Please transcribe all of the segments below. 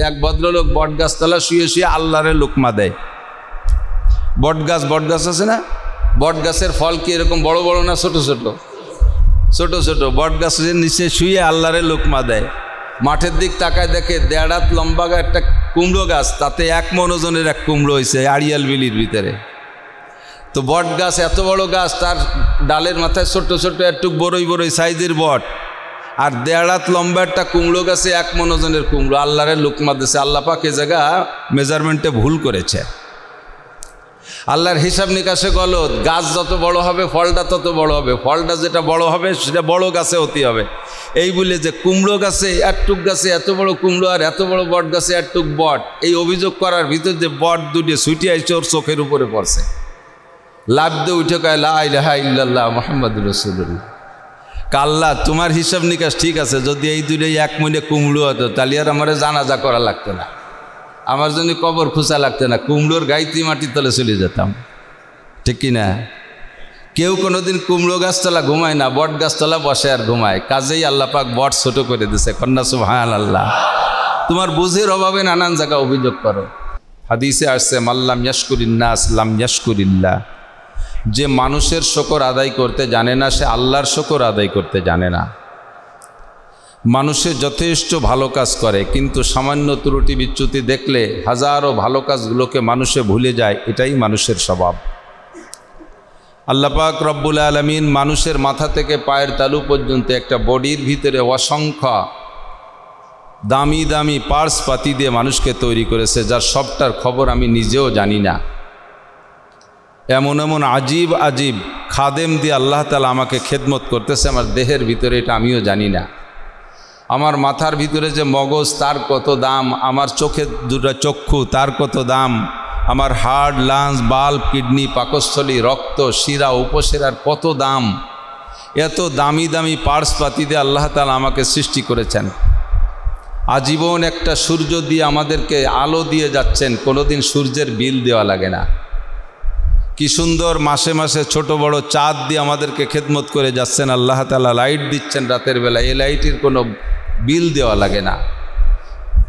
এক ভদ্রলোক বট গাছতলা শুয়ে শুয়ে আল্লাহরে লুকমা দেয়। বট গাছ আছে না, বট গাছের ফল কি এরকম বড় বড় না ছোট ছোট? ছোট ছোট। বট গাছের নিচে শুয়ে আল্লাহরে লুকমা দেয়। মাঠের দিক তাকায় দেখে 1.5 হাত লম্বা একটা কুমড়ো গাছ, তাতে 1 মণ ওজনের এক কুমড়ো হয়েছে আড়িয়াল বিলির ভিতরে। তো বট গাছ এত বড় গাছ, তার ডালের মাথায় ছোট ছোট একটু বড়ই সাইজের বট, আর 1.5 হাত লম্বা একটা কুমড়ো গাছে 1 মণ ওজনের কুমড়ো। আল্লাহরে লুকমা দিয়েছে। আল্লাহ পাক এ জায়গা মেজারমেন্টে ভুল করেছে। আল্লাহর হিসাব নিকাশে গলত। গাছ যত বড় হবে ফলটা তত বড় হবে, ফলটা যেটা বড় হবে সেটা বড় গাছে হতে হবে। এই বলে যে কুমড়ো গাছে একটুক গাছে এত বড় কুমড়ো আর এত বড় বট গাছে একটুক বট, এই অভিযোগ করার ভিতর যে বট দুটি ছুটি আইছে ওর চোখের উপরে পড়ছে। লাভ দিয়ে উঠে কয় লা ইলাহা ইল্লাল্লাহ মুহাম্মাদুর রাসূলুল্লাহ। আল্লাহ তোমার হিসাব নিকাশ ঠিক আছে, যদি এই দুটোই 1 মণে কুমড়ো হতো তাহলে আর আমার জানাজা করা লাগতো না, আমার জন্য কবর খুঁজা লাগতো না, কুমড়োর গাইতি মাটির তলে চলে যেতাম, ঠিক কি না? কেউ কোনোদিন কুমড়ো গাছতলা ঘুমায় না, বট গাছতলা বসে আর ঘুমায়। কাজেই আল্লাহ পাক বট ছোট করে দিছে। কন্যা সুবহানাল্লাহ। তোমার বুঝের অভাবে নানান জায়গা অভিযোগ করো। হাদিসে আসছে মাল্লাম ইয়াশকুরিন নাস লাম ইয়াশকুরিল্লাহ। যে মানুষের শুকর আদায় করতে জানে না সে আল্লাহর শুকর আদায় করতে জানে না। মানুষের যথেষ্ট ভালো কাজ করে, কিন্তু সামান্য ত্রুটি বিচ্যুতি দেখলে হাজারো ভালো কাজগুলোকে মানুষে ভুলে যায়। এটাই মানুষের স্বভাব। আল্লাহ পাক রব্বুল আলামিন মানুষের মাথা থেকে পায়ের তালু পর্যন্ত একটা বডির ভিতরে অসংখ্য দামি দামি পার্টস পাতি দিয়ে মানুষকে তৈরি করেছে, যার সবটার খবর আমি নিজেও জানি না। এমন এমন আজীব আজীব খাদেম দিয়ে আল্লাহ তাআলা আমাকে খেদমত করতেছে আমার দেহের ভিতরে, এটা আমিও জানি না। আমার মাথার ভিতরে যে মগজ তার কত দাম, আমার চোখের দুটো চক্ষু তার কত দাম, আমার হার্ট, লাংস, বাল্ব, কিডনি, পাকস্থলী, রক্ত, শিরা, উপশিরার কত দাম। এত দামি দামি পার্টস পাতি দিয়ে আল্লাহ তাআলা আমাকে সৃষ্টি করেছেন। আজীবন একটা সূর্য দিয়ে আমাদেরকে আলো দিয়ে যাচ্ছেন, কোনোদিন সূর্যের বিল দেওয়া লাগে না। কি সুন্দর মাসে মাসে ছোট বড় চাঁদ দিয়ে আমাদেরকে খেদমত করে যাচ্ছেন আল্লাহ তাআলা। লাইট দিচ্ছেন রাতের বেলা, এই লাইটের কোনো বিল দেওয়া লাগে না।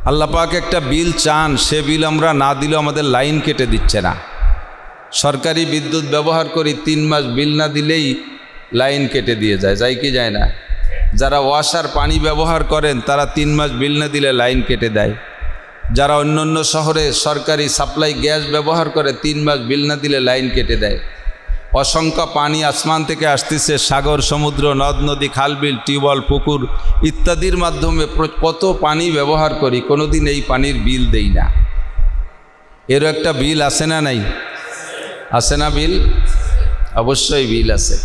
আল্লাহ পাক একটা বিল চান, সে বিল আমরা না দিলেও আমাদের লাইন কেটে দিচ্ছে না। সরকারি বিদ্যুৎ ব্যবহার করি, 3 মাস বিল না দিলেই লাইন কেটে দিয়ে যায়, যায় কি যায় না? যারা ওয়াসার পানি ব্যবহার করেন তারা 3 মাস বিল না দিলে লাইন কেটে দেয়। যারা অন্য অন্য শহরে সরকারি সাপ্লাই গ্যাস ব্যবহার করে 3 মাস বিল না দিলে লাইন কেটে দেয়। অসংখ্য পানি আসমান থেকে আসতেছে, সাগর, সমুদ্র, নদ নদী, খাল বিল, টিউবওয়েল, পুকুর ইত্যাদির মাধ্যমে কত পানি ব্যবহার করি, কোনোদিন এই পানির বিল দেই না। এরও একটা বিল আছে না নাই? আছে না বিল? অবশ্যই বিল আছে।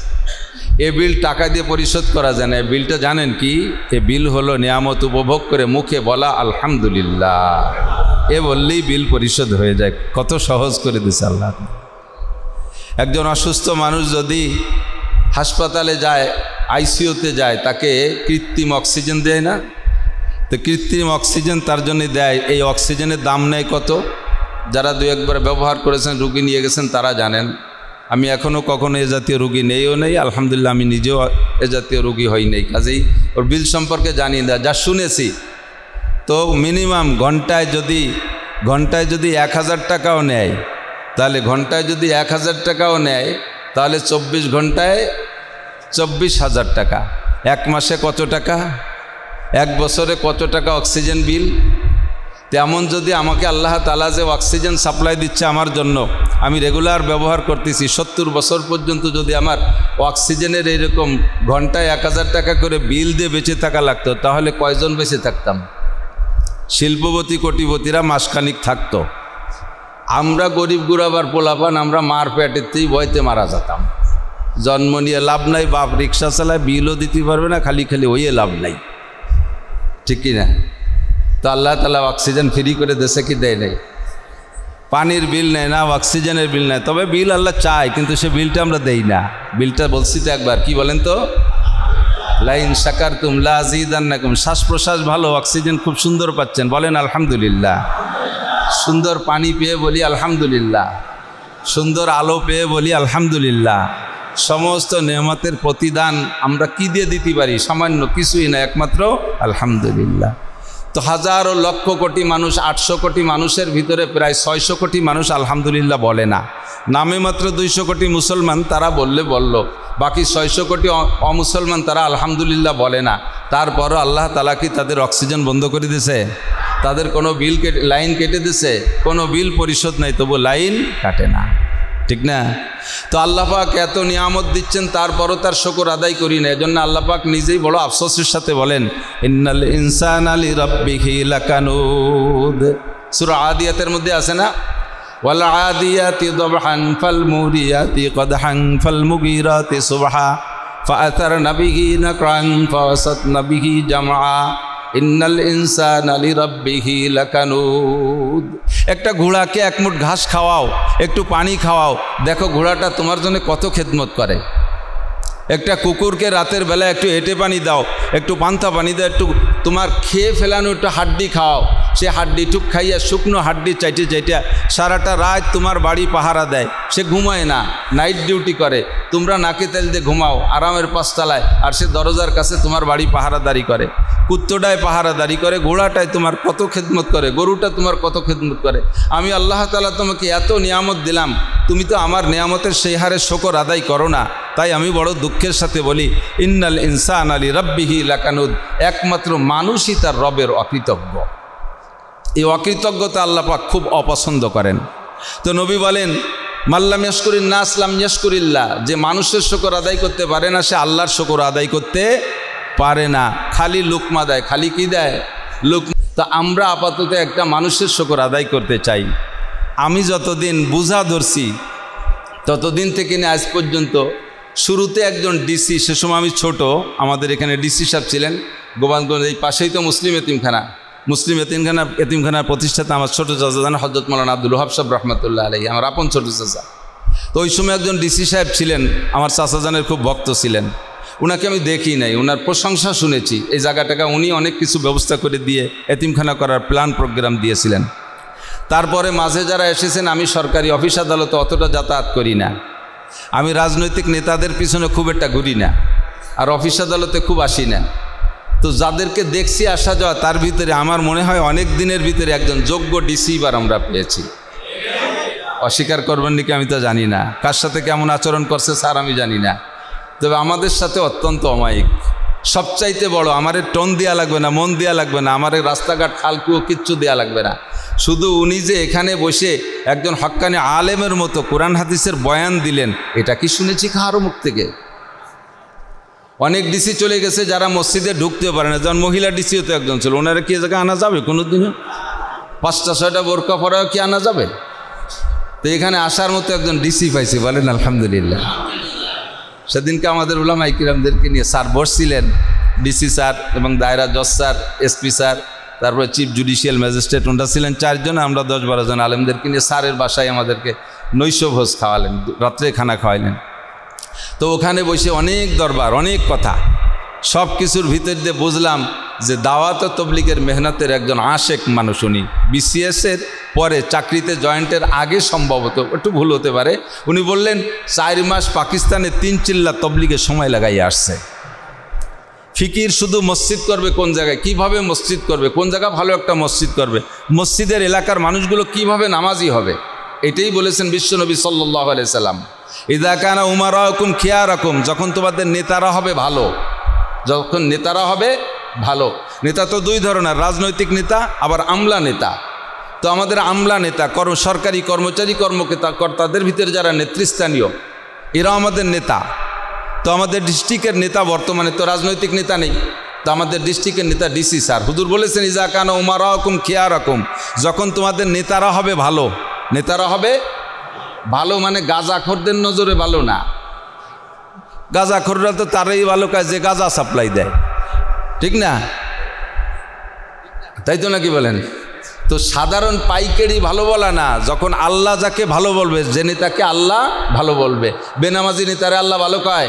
এ বিল টাকা দিয়ে পরিশোধ করা যায় না। এ বিলটা জানেন কি? এ বিল হলো নিয়ামত উপভোগ করে মুখে বলা আলহামদুলিল্লাহ, এ বললেই বিল পরিশোধ হয়ে যায়। কত সহজ করে দিছে আল্লাহ। একজন অসুস্থ মানুষ যদি হাসপাতালে যায়, আইসিইউতে যায়, তাকে কৃত্রিম অক্সিজেন দেয় না? তো কৃত্রিম অক্সিজেন তার জন্য দেয়। এই অক্সিজেনের দাম নেয় কত? যারা 2-1 বার ব্যবহার করেছেন, রুগী নিয়ে গেছেন, তারা জানেন। আমি এখনও কখনো এ জাতীয় রুগী নেইও নেই, আলহামদুলিল্লাহ আমি নিজেও এ জাতীয় রুগী হই নেই, কাজেই ওর বিল সম্পর্কে জানি না। যা শুনেছি তো মিনিমাম ঘন্টায় যদি 1000 টাকাও নেয়, তাহলে ঘন্টায় যদি 1000 টাকাও নেয় তাহলে 24 ঘন্টায় 24,000 টাকা। 1 মাসে কত টাকা? 1 বছরে কত টাকা অক্সিজেন বিল? তেমন যদি আমাকে আল্লাহ তাআলা যে অক্সিজেন সাপ্লাই দিচ্ছে আমার জন্য, আমি রেগুলার ব্যবহার করতেছি, 70 বছর পর্যন্ত যদি আমার অক্সিজেনের এইরকম ঘন্টায় 1000 টাকা করে বিল দিয়ে বেঁচে থাকা লাগতো, তাহলে কয়জন বেঁচে থাকতাম? শিল্পপতি কোটিপতিরা মাসখানিক থাকতো। আমরা গরিব গুড়াবার পোলাপান, আমরা মার পেটেতেই ভয়তে মারা যেতাম। জন্ম নিয়ে লাভ নাই, বাপ রিক্সা চালায়, বিলও দিতে পারবে না, খালি খালি ওইয়ে লাভ নাই, ঠিক কি না? তো আল্লাহ তাআলা অক্সিজেন ফ্রি করে দেশে কি দেয় নাই? পানির বিল নেয় না, অক্সিজেনের বিল নেয়, তবে বিল আল্লাহ চায়, কিন্তু সে বিলটা আমরা দেই না। বিলটা বলছি তো একবার, কি বলেন তো? লাইন শাকারতুম লাযীদান্নাকুম। শ্বাস প্রশ্বাস ভালো, অক্সিজেন খুব সুন্দর পাচ্ছেন, বলেন আলহামদুলিল্লাহ। সুন্দর পানি পেয়ে বলি আলহামদুলিল্লাহ, সুন্দর আলো পেয়ে বলি আলহামদুলিল্লাহ। সমস্ত নেয়ামতের প্রতিদান আমরা কি দিয়ে দিতে পারি? সামান্য কিছুই না, একমাত্র আলহামদুলিল্লাহ। তো হাজারো লক্ষ কোটি মানুষ, 800 কোটি মানুষের ভিতরে প্রায় 600 কোটি মানুষ আলহামদুলিল্লাহ বলে না। নামে মাত্র 200 কোটি মুসলমান, তারা বললে বলল, বাকি 600 কোটি অমুসলমান তারা আলহামদুলিল্লাহ বলে না। তারপরও আল্লাহ তাআলা কি তাদের অক্সিজেন বন্ধ করে দিয়েছে? তাদের কোনো বিল লাইন কেটে দিয়েছে? কোনো বিল পরিশোধ নাই, তবু লাইন কাটে না, ঠিক না? তো আল্লাহ পাক এত নিয়ামত দিচ্ছেন, তারপরও তার শুকর আদায় করি না। এজন্য আল্লাহ পাক নিজেই বড় আফসোসের সাথে বলেন, ইন্নাল ইনসানা লিরাব্বিহি লাকানুদ। সূরা আদিয়াতের মধ্যে আছে না, ওয়াল আদিয়াতি দবহান ফাল মুরিয়াতি কদহান ফাল মুগিরাতি সুবহা ফাআতারনা বিহি নাকরান ফাওয়াসাতনা বিহি জামআ ইন্নাল ইনসানা লিরাব্বিহি লাকানুদ। একটা ঘোড়াকে এক মুঠ ঘাস খাওয়াও, একটু পানি খাওয়াও, দেখো ঘোড়াটা তোমার জন্য কত খেদমত করে। একটা কুকুরকে রাতের বেলা একটু এঁটে পানি দাও, একটু পান্তা পানি দাও, একটু তোমার খেয়ে ফেলানো একটু হাড্ডি খাওয়াও, সে হাড্ডি টুক খাইয়া শুকনো হাড্ডি চাইটে চাইটা সারাটা রাত তোমার বাড়ি পাহারা দেয়। সে ঘুমায় না, নাইট ডিউটি করে। তোমরা নাকে তেল দিয়ে ঘুমাও আরামের পাঁচতলায়, আর সে দরজার কাছে তোমার বাড়ি পাহারাদারি করে। কুত্তটায় পাহারাদারি করে, ঘোড়াটায় তোমার কত খেদমত করে, গরুটা তোমার কত খেদমত করে। আমি আল্লাহ তাআলা তোমাকে এত নিয়ামত দিলাম, তুমি তো আমার নিয়ামতের সেই হারে শুকর আদায় করো না। তাই আমি বড় দুঃখের সাথে বলি, ইন্নাল ইনসানা লিরাব্বিহি লাকানুদ। একমাত্র মানুষই তার রবের অকৃতজ্ঞ। এই অকৃতজ্ঞতা আল্লাহ পাক খুব অপছন্দ করেন। তো নবী বলেন, মাল্লাম ইয়াশকুরিন নাস লাম ইয়াশকুরিল্লাহ। যে মানুষের শুকর আদায় করতে পারে না, সে আল্লাহর শুকর আদায় করতে পারে না। খালি লুকমা দেয়, খালি কি দেয়? লুকমা। তো আমরা আপাতত একটা মানুষের শুকর আদায় করতে চাই। আমি যতদিন বুঝা ধরছি ততদিন থেকে নিয়ে আজ পর্যন্ত, শুরুতে একজন ডিসি, সে সময় আমি ছোট, আমাদের এখানে ডিসি সাহেব ছিলেন গোপালগঞ্জ, এই পাশেই তো মুসলিম এতিমখানা। মুসলিম এতিমখানার প্রতিষ্ঠাতা আমার ছোটো চাচা জান হযরত মাওলানা আব্দুল ওয়াহাব সাহেব রহমতুল্লাহ আলাইহি, আমার আপন ছোটো চাচা। তো ওই সময় একজন ডিসি সাহেব ছিলেন, আমার চাচা জানের খুব ভক্ত ছিলেন। উনাকে আমি দেখি নাই, ওনার প্রশংসা শুনেছি। এই জায়গাটাকে উনি অনেক কিছু ব্যবস্থা করে দিয়ে এতিমখানা করার প্ল্যান প্রোগ্রাম দিয়েছিলেন। তারপরে মাঝে যারা এসেছেন, আমি সরকারি অফিস আদালতে অতটা যাতায়াত করি না, আমি রাজনৈতিক নেতাদের পিছনে খুব একটা ঘুরি না, আর অফিস আদালতে খুব আসি না। তো যাদেরকে দেখছি আসা যাওয়া, তার ভিতরে আমার মনে হয় অনেক দিনের ভিতরে একজন যোগ্য ডিসি এবার আমরা পেয়েছি। অস্বীকার করবেন নাকি আমি তো জানি না, কার সাথে কেমন আচরণ করছে স্যার আমি জানি না, তবে আমাদের সাথে অত্যন্ত অমায়িক। সবচাইতে বড়, আমারে টোন দেওয়া লাগবে না, মন দেওয়া লাগবে না, আমারে রাস্তাঘাট খালকুয়ো কিচ্ছু দেওয়া লাগবে না। শুধু উনি যে এখানে বসে একজন হক্কানি আলেমের মতো কোরআন হাদিসের বয়ান দিলেন, এটা কি শুনেছি কারো মুখ থেকে? অনেক ডিসি চলে গেছে যারা মসজিদে ঢুকতেও পারে না, যেমন মহিলা ডিসিও তো একজন ছিল। ওনারা কি জায়গায় আনা যাবে কোনোদিনও? 5টা-6টা বোরকা পরাও কি আনা যাবে? তো এখানে আসার মতো একজন ডিসি পাইছি, বলেন আলহামদুলিল্লাহ। সেদিনকে আমাদের উলামায়ে কিরামদেরকে নিয়ে স্যার বসছিলেন, ডিসি স্যার এবং দায়রা জজ স্যার, এসপি স্যার, তারপরে চিফ জুডিশিয়াল ম্যাজিস্ট্রেট, ওনারা ছিলেন 4 জন, আমরা 10-12 জন আলেমদেরকে নিয়ে স্যারের বাসায় আমাদেরকে নৈশভোজ খাওয়ালেন, রাত্রে খানা খাওয়াইলেন। তো ওখানে বসে অনেক দরবার, অনেক কথা, সব কিছুর ভিতর দিয়ে বুঝলাম যে দাওয়াত ও তবলিগের মেহনতের একজন আশেক মানুষ উনি। বিসিএসের পরে চাকরিতে জয়েন্টের আগে সম্ভবত, একটু ভুল হতে পারে, উনি বললেন 4 মাস পাকিস্তানে 3 চিল্লা তবলিগে সময় লাগাইয়ে আসছে। ফিকির শুধু মসজিদ করবে কোন জায়গায়, কিভাবে মসজিদ করবে, কোন জায়গা ভালো একটা মসজিদ করবে, মসজিদের এলাকার মানুষগুলো কিভাবে নামাজি হবে, এটাই বলেছেন বিশ্বনবী সাল্লাল্লাহু আলাইহি সাল্লাম। ইযা কানা উমারাকুম খিয়ারাকুম, যখন তোমাদের নেতারা হবে ভালো, যখন নেতারা হবে ভালো। নেতা তো 2 ধরনের, রাজনৈতিক নেতা আবার আমলা নেতা। তো আমাদের আমলা নেতা, সরকারি কর্মচারী কর্মকর্তাদের ভিতরে যারা নেতৃস্থানীয়, এরা আমাদের নেতা। তো আমাদের ডিস্ট্রিক্টের নেতা বর্তমানে তো রাজনৈতিক নেতা নেই, তো আমাদের ডিস্ট্রিক্টের নেতা ডিসি স্যার। হুজুর বলেছেন ইযা কানা উমারাকুম খিয়ারাকুম, যখন তোমাদের নেতারা হবে ভালো। নেতারা হবে ভালো মানে গাঁজাখোরদের নজরে ভালো না, গাঁজাখোররা তো তারাই ভালো কাজ যে গাঁজা সাপ্লাই দেয়, ঠিক না? তাই তো নাকি বলেন? তো সাধারণ পাইকারি ভালো বলা না, যখন আল্লাহ যাকে ভালো বলবে, যে নেতাকে আল্লাহ ভালো বলবে। বেনামাজি নেতারে আল্লাহ ভালো কয়,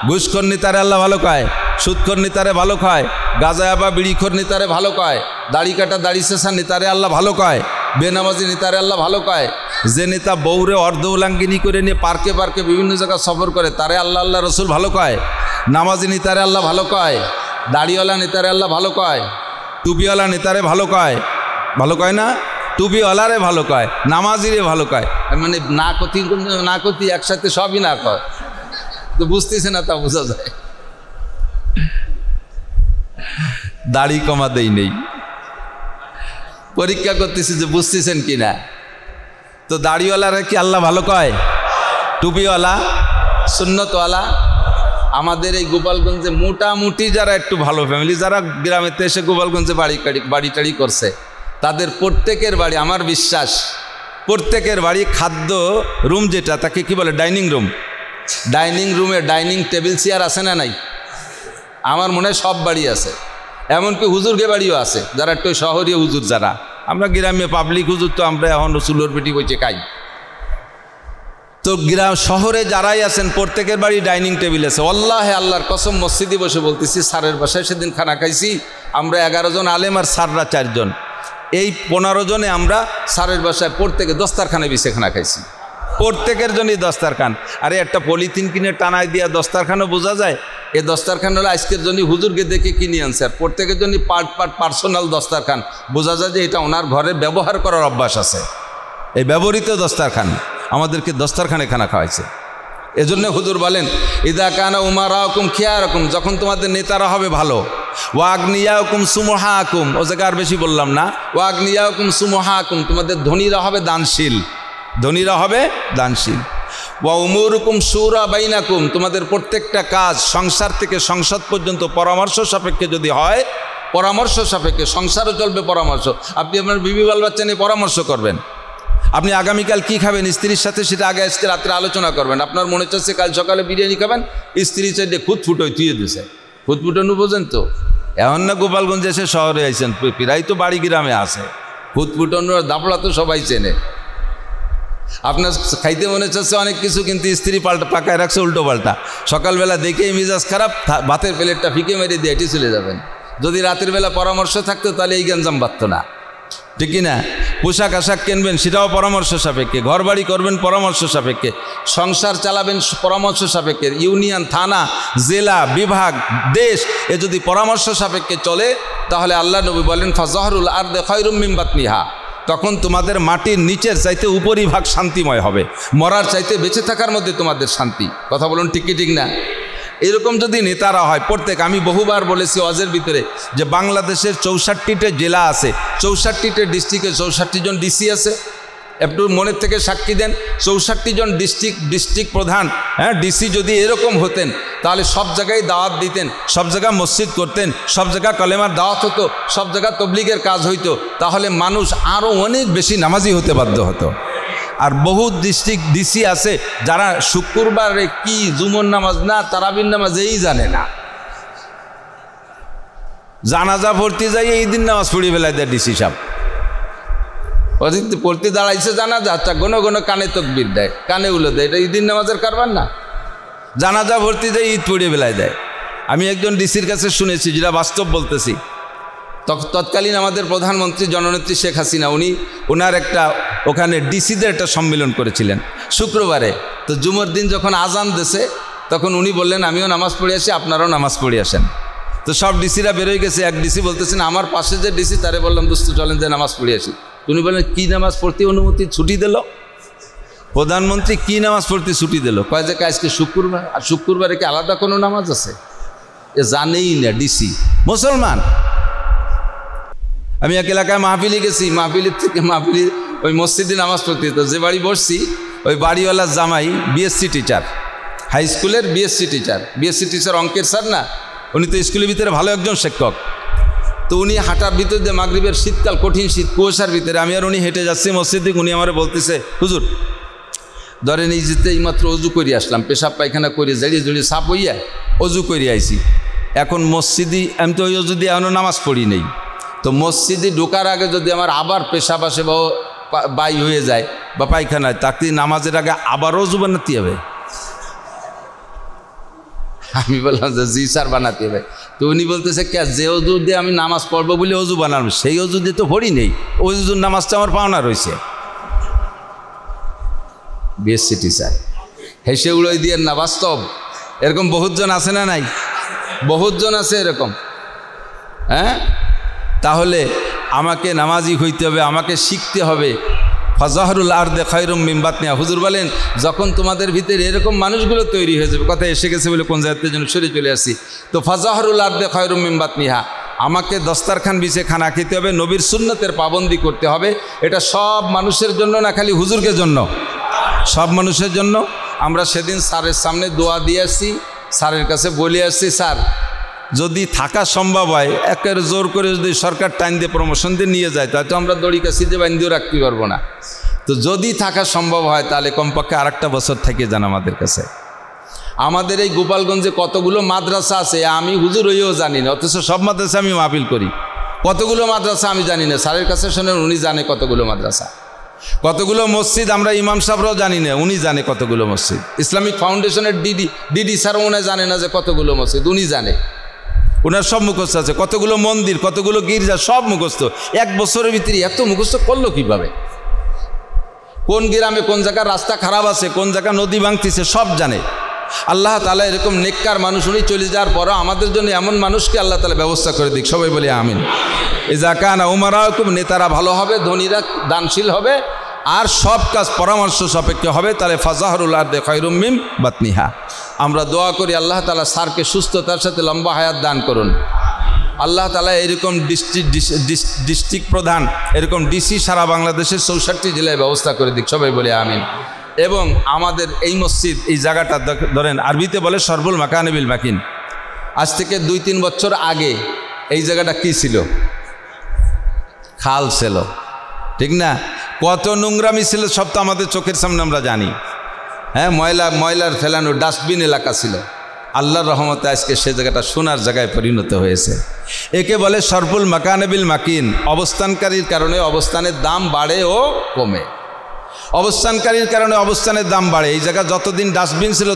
ঘুষখোর নেতারে আল্লাহ ভালো কয়, সুদখোর নেতারে ভালো কয়, গাঁজা বা বিড়িখোর নেতারে ভালো কয়, দাড়ি কাটা দাড়ি শেষা নেতারে আল্লাহ ভালো কয়, বেনামাজি নেতারে আল্লাহ ভালো কয়। যে নেতা বউরে অর্ধ উলাঙ্গিনী করে নিয়ে পার্কে পার্কে বিভিন্ন জায়গায় সফর করে, তারে আল্লাহ আল্লাহ রসুল ভালো কয়। নামাজি নেতারে আল্লাহ ভালো কয়, দাড়িওয়ালা নেতারে আল্লাহ ভালো কয়। টুপিওয়ালা নেতারে ভালো কয় না, টুপিওয়ালারে ভালো কয়, নামাজিরে ভালো কয়, মানে না কতি একসাথে সবই না কয়, তো বুঝতেছে না, তা বোঝা যায়। দাড়ি কমা দেই নেই, পরীক্ষা করতেছি যে বুঝতেছেন কিনা। তো দাড়িওয়ালারা কি আল্লাহ ভালো কয়? টুপিওয়ালা সুন্নতওয়ালা আমাদের এই গোপালগঞ্জে মোটামুটি যারা একটু ভালো ফ্যামিলি, যারা গ্রামেতে এসে গোপালগঞ্জে বাড়ি টাড়ি করছে, তাদের প্রত্যেকের বাড়ি, আমার বিশ্বাস প্রত্যেকের বাড়ি খাদ্য রুম যেটা, তাকে কি বলে, ডাইনিং রুম। ডাইনিং রুমে ডাইনিং টেবিল চেয়ার আছে না নাই? আমার মনে হয় সব বাড়ি আছে, এমনকি হুজুরকে বাড়িও আছে, যারা একটু শহরীয় হুজুর, যারা আমরা গ্রামে পাবলিক হুজুর তো আমরা এখন চুলোর পেটি বইছে খাই। তো গ্রাম শহরে যারাই আছেন প্রত্যেকের বাড়ি ডাইনিং টেবিল আছে। আল্লাহে আল্লাহর কসম, মসজিদে বসে বলতেছি, স্যারের বাসায় সেদিন খানা খাইছি আমরা, 11 জন আলেম আর স্যাররা 4 জন, এই 15 জনে আমরা স্যারের বাসায় প্রত্যেকে দস্তারখানে বিছে খানা খাইছি, প্রত্যেকের জন্যই দস্তারখান। আরে একটা পলিথিন কিনে টানায় দিয়া দস্তারখানও বোঝা যায়, এই দস্তারখান হলো আজকের জন্য হুজুরকে দেখে কিনে আনছে, আর প্রত্যেকের জন্য পার্সোনাল দস্তারখান, বোঝা যায় যে এটা ওনার ঘরে ব্যবহার করার অভ্যাস আছে। এই ব্যবহৃত দস্তারখান আমাদেরকে দস্তারখানে খানা খাওয়াইছে। এজন্য হুজুর বলেন, ইদা কানা উমারাকুম খিয়ারাকুম, যখন তোমাদের নেতারা হবে ভালো, ওয়াগনিয়াকুম সুমহাকুম, ও জায়গা আর বেশি বললাম না, ওয়াগনিয়াকুম সুমহাকুম, তোমাদের ধনীরা হবে দানশীল, ধনীরা হবে দানশীল। ওয়া উমুরুকুম শুরা বাইনাকুম, তোমাদের প্রত্যেকটা কাজ সংসার থেকে সংসদ পর্যন্ত পরামর্শ সাপেক্ষে যদি হয়, পরামর্শ সাপেক্ষে, সংসারও চলবে পরামর্শ। আপনি আপনার বিবি বাল বাচ্চা নিয়ে পরামর্শ করবেন, আপনি আগামীকাল কি খাবেন স্ত্রীর সাথে সেটা আগে আজকে রাত্রে আলোচনা করবেন। আপনার মনে চাচ্ছে কাল সকালে বিরিয়ানি খাবেন, স্ত্রী চাইলে খুঁতফুটোয় তুইয়ে দিছে, খুঁতফুটানো বোঝেন তো, এমন না গোপালগঞ্জে এসে শহরে আইছেন, প্রায় তো বাড়ি গ্রামে আছে, খুঁতফুটানোর দাপড়া তো সবাই চেনে। আপনার খাইতে মনে চাচ্ছে অনেক কিছু, কিন্তু স্ত্রী পাকায় রাখছে উল্টো পাল্টা, সকালবেলা দেখেই মিজাজ খারাপ, ভাতের প্লেটটা ফিকে মেরে দিয়ে এটি চলে যাবেন। যদি রাতের বেলা পরামর্শ থাকতো তাহলে এই গঞ্জাম বাঁধত না, ঠিক না? পোশাক আশাক কিনবেন সেটাও পরামর্শ সাপেক্ষে, ঘর বাড়ি করবেন পরামর্শ সাপেক্ষে, সংসার চালাবেন পরামর্শ সাপেক্ষে, ইউনিয়ন, থানা, জেলা, বিভাগ, দেশ এ যদি পরামর্শ সাপেক্ষে চলে, তাহলে আল্লাহ নবী বলেন ফাজহরুল আরদে খায়রুম মিন বাতনিহা, তখন তোমাদের মাটির নিচের চাইতে উপরিভাগ শান্তিময় হবে, মরার চাইতে বেঁচে থাকার মধ্যে তোমাদের শান্তি। কথা বলুন ঠিক কি ঠিক না? এরকম যদি নেতারা হয় প্রত্যেক, আমি বহুবার বলেছি ওয়াজের ভিতরে যে বাংলাদেশের 64টা জেলা আছে, 64টা ডিস্ট্রিক্টে 64 জন ডিসি আছে, একটু মনের থেকে সাক্ষী দেন, 64 জন ডিস্ট্রিক্ট প্রধান, হ্যাঁ, ডিসি যদি এরকম হতেন তাহলে সব জায়গায় দাওয়াত দিতেন, সব জায়গায় মসজিদ করতেন, সব জায়গায় কলেমার দাওয়াত হতো, সব জায়গায় তবলিগের কাজ হইতো, তাহলে মানুষ আরও অনেক বেশি নামাজি হতে বাধ্য হতো। আর বহু ডিস্ট্রিক্ট ডিসি আছে যারা শুক্রবারে কি জুমর নামাজ না তারাবির নামাজ এই জানে না, জানাজা পড়তে যাই এই দিন নামাজ পড়িয়ে ফেলায় দেয় ডিসি সাহেব, পড়তে দাঁড়াইছে জানাজা, আচ্ছা ঘন ঘন কানে তকবির দেয়, কানে উলো দেয়, এটা ঈদিন নামাজের কারবার না? জানাজা ভর্তি যায় ঈদ পড়িয়ে বেলায় দেয়। আমি একজন ডিসির কাছে শুনেছি, যেটা বাস্তব বলতেছি, তৎকালীন আমাদের প্রধানমন্ত্রী জননেত্রী শেখ হাসিনা, ওনার একটা ওখানে ডিসিদের একটা সম্মেলন করেছিলেন শুক্রবারে। তো জুমার দিন যখন আজান দেছে তখন উনি বললেন আমিও নামাজ পড়ে আসি, আপনারাও নামাজ পড়ে আসেন। তো সব ডিসিরা বেরোয় গেছে, এক ডিসি বলতেছেন আমার পাশে যে ডিসি তারে বললাম দোস্ত চলেন যে নামাজ পড়ে আসি। উনি বললেন কি নামাজ পড়তে অনুমতি ছুটি দিল? প্রধানমন্ত্রী কি নামাজ পড়তে ছুটি দিল? কয় যে আজকে শুক্রবার, আর শুক্রবারে কি আলাদা কোনো নামাজ আছে? এ জানেই না ডিসি মুসলমান। আমি এক এলাকায় মাহফিলে গেছি, মাহফিলের থেকে ওই মসজিদে নামাজ পড়তে, তো যে বাড়ি বসছি ওই বাড়িওয়ালার জামাই বিএসসি টিচার, হাই স্কুলের বিএসসি টিচার অঙ্কের স্যার না, উনি তো স্কুলের ভিতরে ভালো একজন শিক্ষক। তো উনি হাঁটার ভিতর দিয়ে মাগরিবের শীতকাল, কঠিন শীত, কুয়াশার ভিতরে আমি আর উনি হেঁটে যাচ্ছি মসজিদে, উনি আমার বলতেছে হুজুর ধরেন এই যেতে এইমাত্র অজু করে আসলাম, পেশাব পায়খানা করে জড়িয়ে সাপ হইয়া অজু করে আইছি, এখন মসজিদে আমি তো ওই অজু দিয়ে এখনও নামাজ পড়ি নেই, তো মসজিদে ঢোকার আগে যদি আমার আবার পেশাব আসে বা বাই হয়ে যায় বা পায়খানায়, তাকে নামাজের আগে আবার অজু বানাতে হবে? আমি বললাম যে জি স্যার বানাতে হবে। তো উনি বলতেছে কে, যে অজু দিয়ে আমি নামাজ পড়বো বলে অজু বানালাম সেই অজু দিয়ে তো পড়ি নেই, ওই অজুর নামাজটা আমার পাওনা রয়েছে। বিএসসি টিচার হেসে উড়োই দিয়ে না, বাস্তব এরকম বহুতজন আছে না নাই? বহুতজন আছে এরকম, হ্যাঁ। তাহলে আমাকে নামাজি হইতে হবে, আমাকে শিখতে হবে। ফাজাহরুল আরদে খায়রুম মিন বাতনিহা, হুজুর বলেন যখন তোমাদের ভিতরে এরকম মানুষগুলো তৈরি হয়ে যাবে, কথা এসে গেছে বলে কোন জায়গাতে যেন সরে চলে আসি, তো ফাজাহরুল আরদে খায়রুম মিন বাতনিহা, আমাকে দস্তারখান বিছে খানা খেতে হবে, নবীর সুন্নতের পাবন্দি করতে হবে। এটা সব মানুষের জন্য না, খালি হুজুরকে জন্য? সব মানুষের জন্য। আমরা সেদিন স্যারের সামনে দোয়া দিয়ে আসছি, স্যারের কাছে বলে আসছি, স্যার যদি থাকা সম্ভব হয় একের জোর করে যদি সরকার টাইম দিয়ে প্রমোশন দিয়ে নিয়ে যায়, তাহলে তো আমরা দড়ি কাছে দিয়ে বান্ধিও রাখতে পারবো না। তো যদি থাকা সম্ভব হয় তাহলে কমপক্ষে আরেকটা বছর থেকে যান আমাদের কাছে। আমাদের এই গোপালগঞ্জে কতগুলো মাদ্রাসা আছে আমি হুজুর হইও জানি না, অথচ সব মাদ্রাসা আমি মাহফিল করি। কতগুলো মাদ্রাসা আমি জানি না, স্যারের কাছে শোনেন উনি জানে কতগুলো মাদ্রাসা। কতগুলো মসজিদ আমরা ইমাম সাহেবরাও জানি না, উনি জানে কতগুলো মসজিদ। ইসলামিক ফাউন্ডেশনের ডিডি স্যারও উনি জানে না যে কতগুলো মসজিদ, উনি জানে, ওনার সব মুখস্থ আছে। কতগুলো মন্দির, কতগুলো গির্জা, সব মুখস্থ। এক বছরের ভিতরে এত মুখস্থ করলো কিভাবে? কোন গ্রামে কোন জায়গার রাস্তা খারাপ আছে, কোন জায়গা নদী ভাঙতিছে, সব জানে। আল্লাহ তাআলা এরকম নেককার মানুষ উনি চলে যাওয়ার পরও আমাদের জন্য এমন মানুষকে আল্লাহ তাআলা ব্যবস্থা করে দিক, সবাই বলি আমিন। ইজা কানা উমারাকুম, নেতারা ভালো হবে, ধনীরা দানশীল হবে, আর সব কাজ পরামর্শ সাপেক্ষে হবে, তাহলে ফাজাহরুল আরদে খায়রুম মিন বাতনিহা। আমরা দোয়া করি আল্লাহ তাআলা স্যারকে সুস্থতার সাথে লম্বা হায়াত দান করুন। আল্লাহ তাআলা এরকম ডিস্ট্রিক্ট প্রধান, এরকম ডিসি সারা বাংলাদেশের 64 জেলায় ব্যবস্থা করে দিক, সবাই বলে আমিন। এবং আমাদের এই মসজিদ, এই জায়গাটা ধরেন আরবিতে বলে সরবুল মাকানে বিল মাকিন। আজ থেকে 2-3 বছর আগে এই জায়গাটা কি ছিল? খাল ছিল, ঠিক না? কত নোংরামি ছিল সব তো আমাদের চোখের সামনে আমরা জানি। হ্যাঁ, ময়লার ফেলানো ডাস্টবিন এলাকা ছিল। আল্লাহর রহমতে আজকে সে জায়গাটা সোনার জায়গায় পরিণত হয়েছে। একে বলে সরফুল মাকানে বিল মাকিন। অবস্থানকারীর কারণে অবস্থানের দাম বাড়ে ও কমে। অবস্থানকারীর কারণে অবস্থানের দাম বাড়ে। এই জায়গা যতদিন ডাস্টবিন ছিল,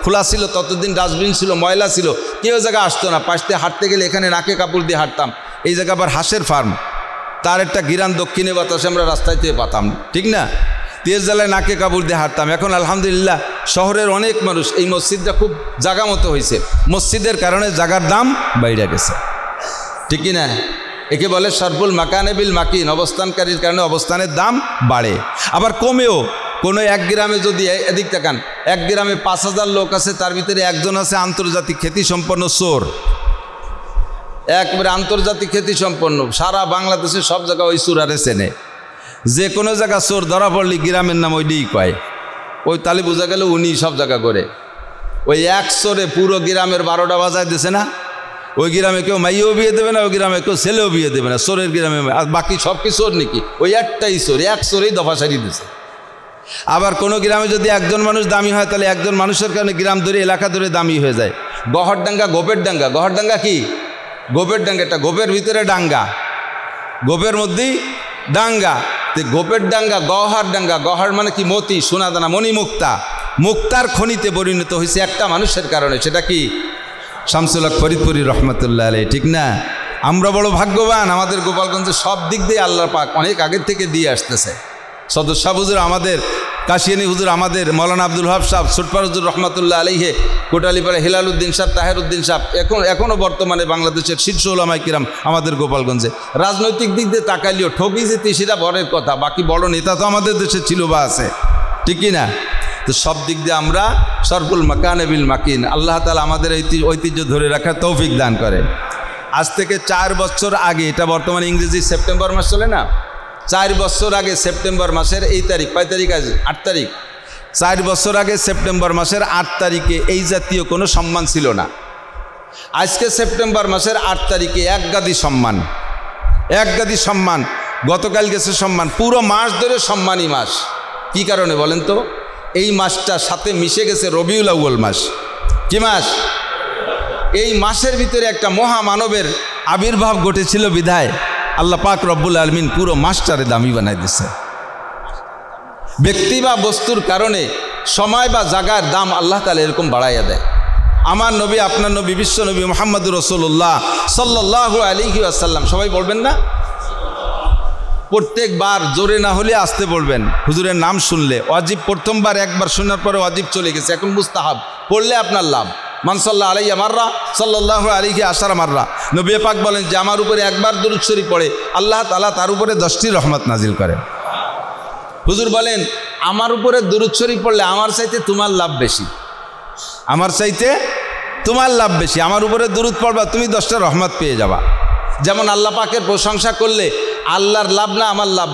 খোলা ছিল ততদিন ডাস্টবিন ছিল, ময়লা ছিল, কেউ জায়গা আসতো না। পাশ দিয়ে হাঁটতে গেলে এখানে নাকে কাপড় দিয়ে হাঁটতাম। এই জায়গা আবার হাঁসের ফার্ম, তার একটা গিরান দক্ষিণে বাতাসে আমরা রাস্তায় দিয়ে পাতাম, ঠিক না? তেজ জ্বালায় নাকে কাপড় দিয়ে হাঁটতাম। এখন আলহামদুলিল্লাহ শহরের অনেক মানুষ, এই মসজিদটা খুব জায়গা মতো হয়েছে, মসজিদের কারণে জায়গার দাম বাইরে গেছে, ঠিক কি না? একে বলে সরফুল মাকানে বিল মাকিন। অবস্থানকারীর কারণে অবস্থানের দাম বাড়ে, আবার কমেও। কোনো এক গ্রামে যদি এদিক তাকান, এক গ্রামে 5000 লোক আছে, তার ভিতরে একজন আছে আন্তর্জাতিক খ্যাতিসম্পন্ন চোর, একবারে আন্তর্জাতিক খ্যাতিসম্পন্ন। সারা বাংলাদেশে সব জায়গায় ওই চোরারে চেনে। যে কোনো জায়গা চোর ধরা পড়লি গ্রামের নাম ওইটাই কয়, ওই তালে বোঝা গেল উনি সব জায়গা করে। ওই এক চোরে পুরো গ্রামের 12টা বাজায় দিছে না? ওই গ্রামে কেউ মাইয়েও বিয়ে দেবে না, ওই গ্রামে কেউ ছেলেও বিয়ে দেবে না, চোরের গ্রামে। আর বাকি সব কি চোর নাকি? ওই একটাই চোর, এক চোরেই দফা সারিয়ে দিছে। আবার কোনো গ্রামে যদি একজন মানুষ দামি হয়, তাহলে একজন মানুষের কারণে গ্রাম ধরে, এলাকা ধরে দামি হয়ে যায়। গহরডাঙ্গা, গোপের ডাঙ্গা। গহরডাঙ্গা কি? গোপের ডাঙ্গা। একটা গোপের ভিতরে ডাঙ্গা, গোপের মধ্যেই ডাঙ্গা। গোপের ডাঙ্গা, গহর ডাঙ্গা। গহর মানে কি? মতি, সোনাদানা, মণিমুক্তা। মুক্তার খনিতে পরিণত হয়েছে একটা মানুষের কারণে। সেটা কি? শামসুল হক ফরিদপুরি রহমতুল্লাহ আলাইহি, ঠিক না? আমরা বড় ভাগ্যবান, আমাদের গোপালগঞ্জে সব দিক দিয়ে আল্লাহ পাক অনেক আগের থেকে দিয়ে আসতেছে। সদস্য হুজুর আমাদের, কাশিয়ানি হুজুর আমাদের, মৌলানা আব্দুল ওয়াহাব সাহেব, সুটপার হুজুর রহমতুল্লাহ আলাইহি, কোটালীপাড়া হিলালউদ্দিন সাহেব, তাহেরউদ্দিন সাহেব, এখনও বর্তমানে বাংলাদেশের শীর্ষ উলামায়ে কিরাম আমাদের গোপালগঞ্জে। রাজনৈতিক দিক দিয়ে তাকাইলেও ঠকি যেতে সেটা বড়ের কথা, বাকি বড় নেতা তো আমাদের দেশে ছিল বা আছে, ঠিক কি না? তো সব দিক দিয়ে আমরা সরফুল মাকানে বিল মাকিন। আল্লাহ তাআলা আমাদের ঐতিহ্য ধরে রাখার তৌফিক দান করে। আজ থেকে 4 বছর আগে, এটা বর্তমানে ইংরেজি সেপ্টেম্বর মাস চলে না, 4 বছর আগে সেপ্টেম্বর মাসের এই তারিখ, 5 তারিখ আজ 8 তারিখ, 4 বছর আগে সেপ্টেম্বর মাসের 8 তারিখে এই জাতীয় কোনো সম্মান ছিল না। আজকে সেপ্টেম্বর মাসের 8 তারিখে এক গাদি সম্মান, এক গাদি সম্মান। গতকাল গেছে সম্মান, পুরো মাস ধরে সম্মানী মাস। কি কারণে বলেন তো? এই মাসটার সাথে মিশে গেছে রবিউল আউয়াল মাস। কি মাস? এই মাসের ভিতরে একটা মহামানবের আবির্ভাব ঘটেছিল বিধায় আল্লাহ পাক রব্বুল আলামিন পুরো মাসটারে দামি বানাই দিয়েছে। ব্যক্তি বা বস্তুর কারণে সময় বা জায়গার দাম আল্লাহ তাআলা এরকম বাড়াইয়া দেয়। আমার নবী, আপনার নবী, বিশ্ব নবী মুহাম্মদুর রাসূলুল্লাহ সাল্লাল্লাহু আলাইহি ওয়াসাল্লাম, সবাই বলবেন না? প্রত্যেকবার জোরে না হলে আসতে বলবেন। হুজুরের নাম শুনলে ওয়াজিব, প্রথমবার একবার শোনার পরে ওয়াজিব চলে গেছে, এখন মুস্তাহাব, পড়লে আপনার লাভ। মান সাল্লা আলাইয়া মাররা সাল্লাল্লাহু আলাইহি আশারা মাররা। নবী পাক বলেন যে আমার উপরে একবার দুরূদ শরীফ পড়ে আল্লাহ তাআলা তার উপরে 10টি রহমত নাজিল করে। হুজুর বলেন আমার উপরে দুরূদ শরীফ পড়লে আমার চাইতে তোমার লাভ বেশি, আমার চাইতে তোমার লাভ বেশি। আমার উপরে দুরূদ পড়বা তুমি 10টা রহমত পেয়ে যাবা। যেমন আল্লাহ পাকের প্রশংসা করলে আল্লাহর লাভ না আমার লাভ?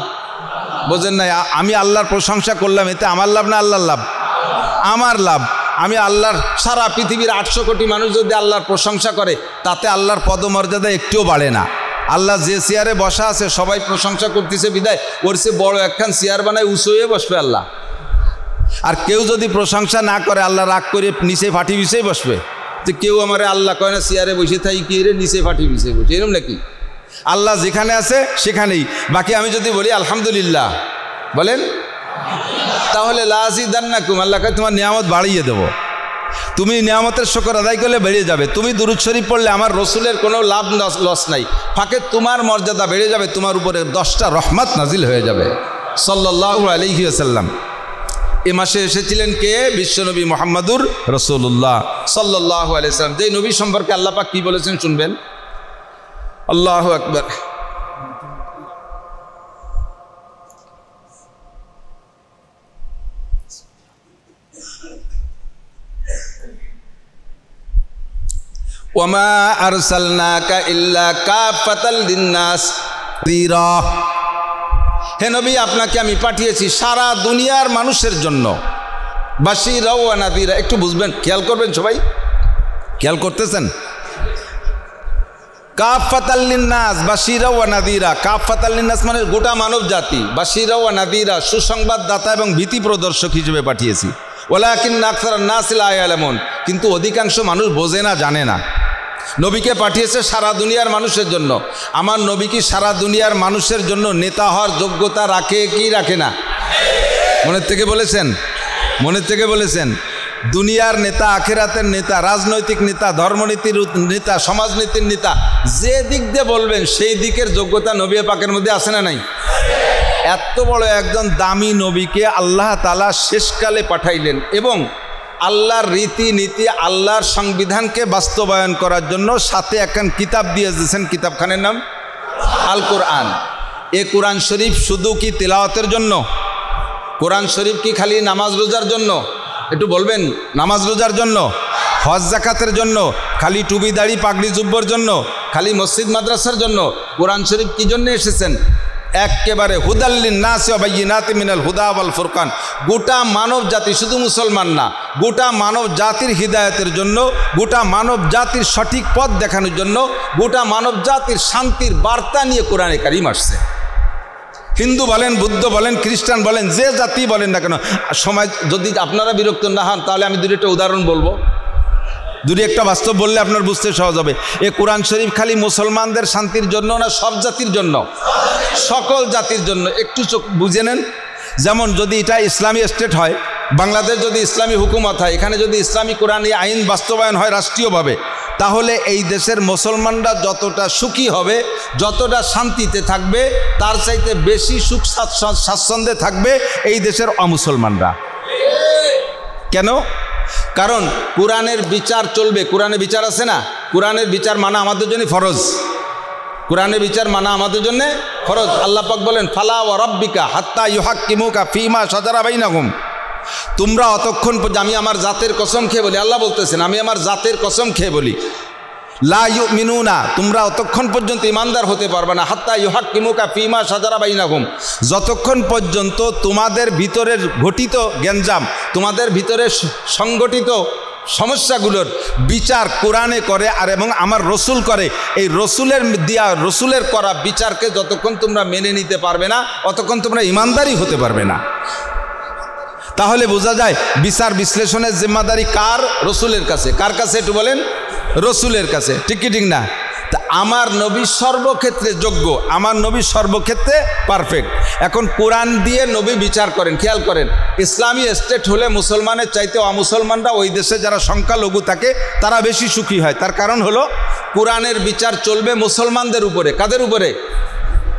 বোঝেন নাই? আমি আল্লাহর প্রশংসা করলাম, এতে আমার লাভ না আল্লাহর লাভ? আমার লাভ। আমি আল্লাহর সারা পৃথিবীর 800 কোটি মানুষ যদি আল্লাহর প্রশংসা করে তাতে আল্লাহর পদমর্যাদা একটুও বাড়ে না। আল্লাহ যে চেয়ারে বসা আছে সবাই প্রশংসা করতেছে বিদায় ওর চেয়ে বড় একখান চেয়ার বানায় উঁচু হয়ে বসবে আল্লাহ। আর কেউ যদি প্রশংসা না করে আল্লাহ রাগ করে নিচে ফাটি বিছেই বসবে। তো কেউ আমার আল্লাহ কয় না চেয়ারে বসে থাকি কি রে নিচে ফাটি বিছে বসে, এরকম নাকি? আল্লাহ যেখানে আছে সেখানেই। বাকি আমি যদি বলি আলহামদুলিল্লাহ, বলেন, তাহলে লা আযীদান্নাকুম, আল্লাহ কয় তোমার নিয়ামত বাড়িয়ে দেবো। তুমি নিয়ামতের শুকর আদায় করলে বেড়ে যাবে। তুমি দুরূদ শরীফ পড়লে আমার রসুলের কোনো লাভ লস নাই, ফাঁকে তোমার মর্যাদা বেড়ে যাবে, তোমার উপরে 10টা রহমত নাজিল হয়ে যাবে সাল্লাল্লাহু আলাইহি ওয়াসাল্লাম। এ মাসে এসেছিলেন কে? বিশ্বনবী মুহাম্মদুর রাসূলুল্লাহ সাল্লাল্লাহু আলাইহি ওয়াসাল্লাম। যেই নবী সম্পর্কে আল্লাহ পাক কি বলেছেন শুনবেন। আল্লাহু আকবার। ওয়ামা আরসালনাকা ইল্লা কাফাতাল লিন্নাস নাযীরা। হে নবী আপনাকে আমি পাঠিয়েছি সারা দুনিয়ার মানুষের জন্য বাশীরা ওয়া নাযীরা। একটু বুঝবেন, খেয়াল করবেন সবাই, খেয়াল করতেছেন? কাফাতাল লিন্নাস বাশীরা ওয়া নাযীরা। কাফাতাল লিন্নাস মানে গোটা মানব জাতি, বাশীরা ওয়া নাযীরা সুসংবাদদাতা এবং ভীতি প্রদর্শক হিসেবে পাঠিয়েছি। ওয়ালাকিন্না আকসারান নাসি লা ইয়ালামুন, কিন্তু অধিকাংশ মানুষ বোঝে না, জানে না। নবীকে পাঠিয়েছে সারা দুনিয়ার মানুষের জন্য। আমার নবী কি সারা দুনিয়ার মানুষের জন্য নেতা হওয়ার যোগ্যতা রাখে কি রাখে না? মনের থেকে বলেছেন, মনের থেকে বলেছেন। দুনিয়ার নেতা, আখিরাতের নেতা, রাজনৈতিক নেতা, ধর্মনীতির নেতা, সমাজনীতির নেতা, যে দিক দিয়ে বলবেন সেই দিকের যোগ্যতা নবী পাকের মধ্যে আছে না নাই? এত বড় একজন দামি নবীকে আল্লাহ তাআলা শেষকালে পাঠাইলেন এবং আল্লাহর রীতিনীতি, আল্লাহর সংবিধানকে বাস্তবায়ন করার জন্য সাথে একখান কিতাব দিয়ে দিয়েছেন। কিতাবখানের নাম আল কোরআন। এ কোরআন শরীফ শুধু কি তিলাওয়াতের জন্য? কোরআন শরীফ কি খালি নামাজ রোজার জন্য? একটু বলবেন। নামাজ রোজার জন্য, হজ যাকাতের জন্য, খালি টুপি দাড়ি পাগড়ি জুব্বর জন্য, খালি মসজিদ মাদ্রাসার জন্য? কোরআন শরীফ কি জন্য এসেছেন? একেবারে হুদাল্লিন নাস ওয়া বাইয়িনাতিন মিনাল হুদা ওয়াল ফুরকান। গোটা মানব জাতি, শুধু মুসলমান না, গোটা মানব জাতির হিদায়াতের জন্য, গোটা মানব জাতির সঠিক পথ দেখানোর জন্য, গোটা মানব জাতির শান্তির বার্তা নিয়ে কোরআনে কারিম আসছে। হিন্দু বলেন, বুদ্ধ বলেন, খ্রিস্টান বলেন, যে জাতি বলেন না কেন, সময় যদি আপনারা বিরক্ত না হন তাহলে আমি দুটো উদাহরণ বলবো, দুটি একটা বাস্তব বললে আপনার বুঝতে সহজ হবে। এ কোরআন শরীফ খালি মুসলমানদের শান্তির জন্য না, সব জাতির জন্য, সকল জাতির জন্য। একটু চোখ বুঝে নেন। যেমন যদি এটা ইসলামী স্টেট হয়, বাংলাদেশ যদি ইসলামী হুকুমত হয়, এখানে যদি ইসলামী কোরআনী আইন বাস্তবায়ন হয় রাষ্ট্রীয়ভাবে, তাহলে এই দেশের মুসলমানরা যতটা সুখী হবে, যতটা শান্তিতে থাকবে, তার চাইতে বেশি সুখ স্বাচ্ছন্দ্যে থাকবে এই দেশের অমুসলমানরা। কেন? কারণ কোরআনের বিচার চলবে। কোরআনের বিচার আছে না? কোরআনের বিচার মানা আমাদের জন্য ফরজ। কোরআনের বিচার মানা আমাদের জন্য ফরজ। আল্লাহ পাক বলেন ফালা ওয়া রাব্বিকা হাত্তা ইউহাক্কিমুকা ফীমা শাজারা বাইনাহুম। তোমরা অতক্ষণ, আমি আমার জাতের কসম খেয়ে বলি, আল্লাহ বলতেছেন আমি আমার জাতের কসম খেয়ে বলি, লা ইউমিনুনা, তোমরা অতক্ষণ পর্যন্ত ইমানদার হতে পারবে না, হাত্তা ইউহাক্কিমুকা ফীমা শাজারা বাইনাহুম, যতক্ষণ পর্যন্ত তোমাদের ভিতরের ঘটিত গ্যাঞ্জাম, তোমাদের ভিতরে সংগঠিত সমস্যাগুলোর বিচার কোরআনে করে আর এবং আমার রসুল করে, এই রসুলের দিয়া রসুলের করা বিচারকে যতক্ষণ তোমরা মেনে নিতে পারবে না, অতক্ষণ তোমরা ইমানদারই হতে পারবে না। তাহলে বোঝা যায় বিচার বিশ্লেষণের জিম্মাদারি কার? রসুলের কাছে। কার কাছে একটু বলেন? রসুলের কাছে। ঠিক কি ঠিক না? তা আমার নবী সর্বক্ষেত্রে যোগ্য, আমার নবী সর্বক্ষেত্রে পারফেক্ট। এখন কোরআন দিয়ে নবী বিচার করেন। খেয়াল করেন, ইসলামী স্টেট হলে মুসলমানের চাইতে অমুসলমানরা, ওই দেশে যারা সংখ্যালঘু থাকে তারা বেশি সুখী হয়। তার কারণ হলো কোরআনের বিচার চলবে মুসলমানদের উপরে। কাদের উপরে?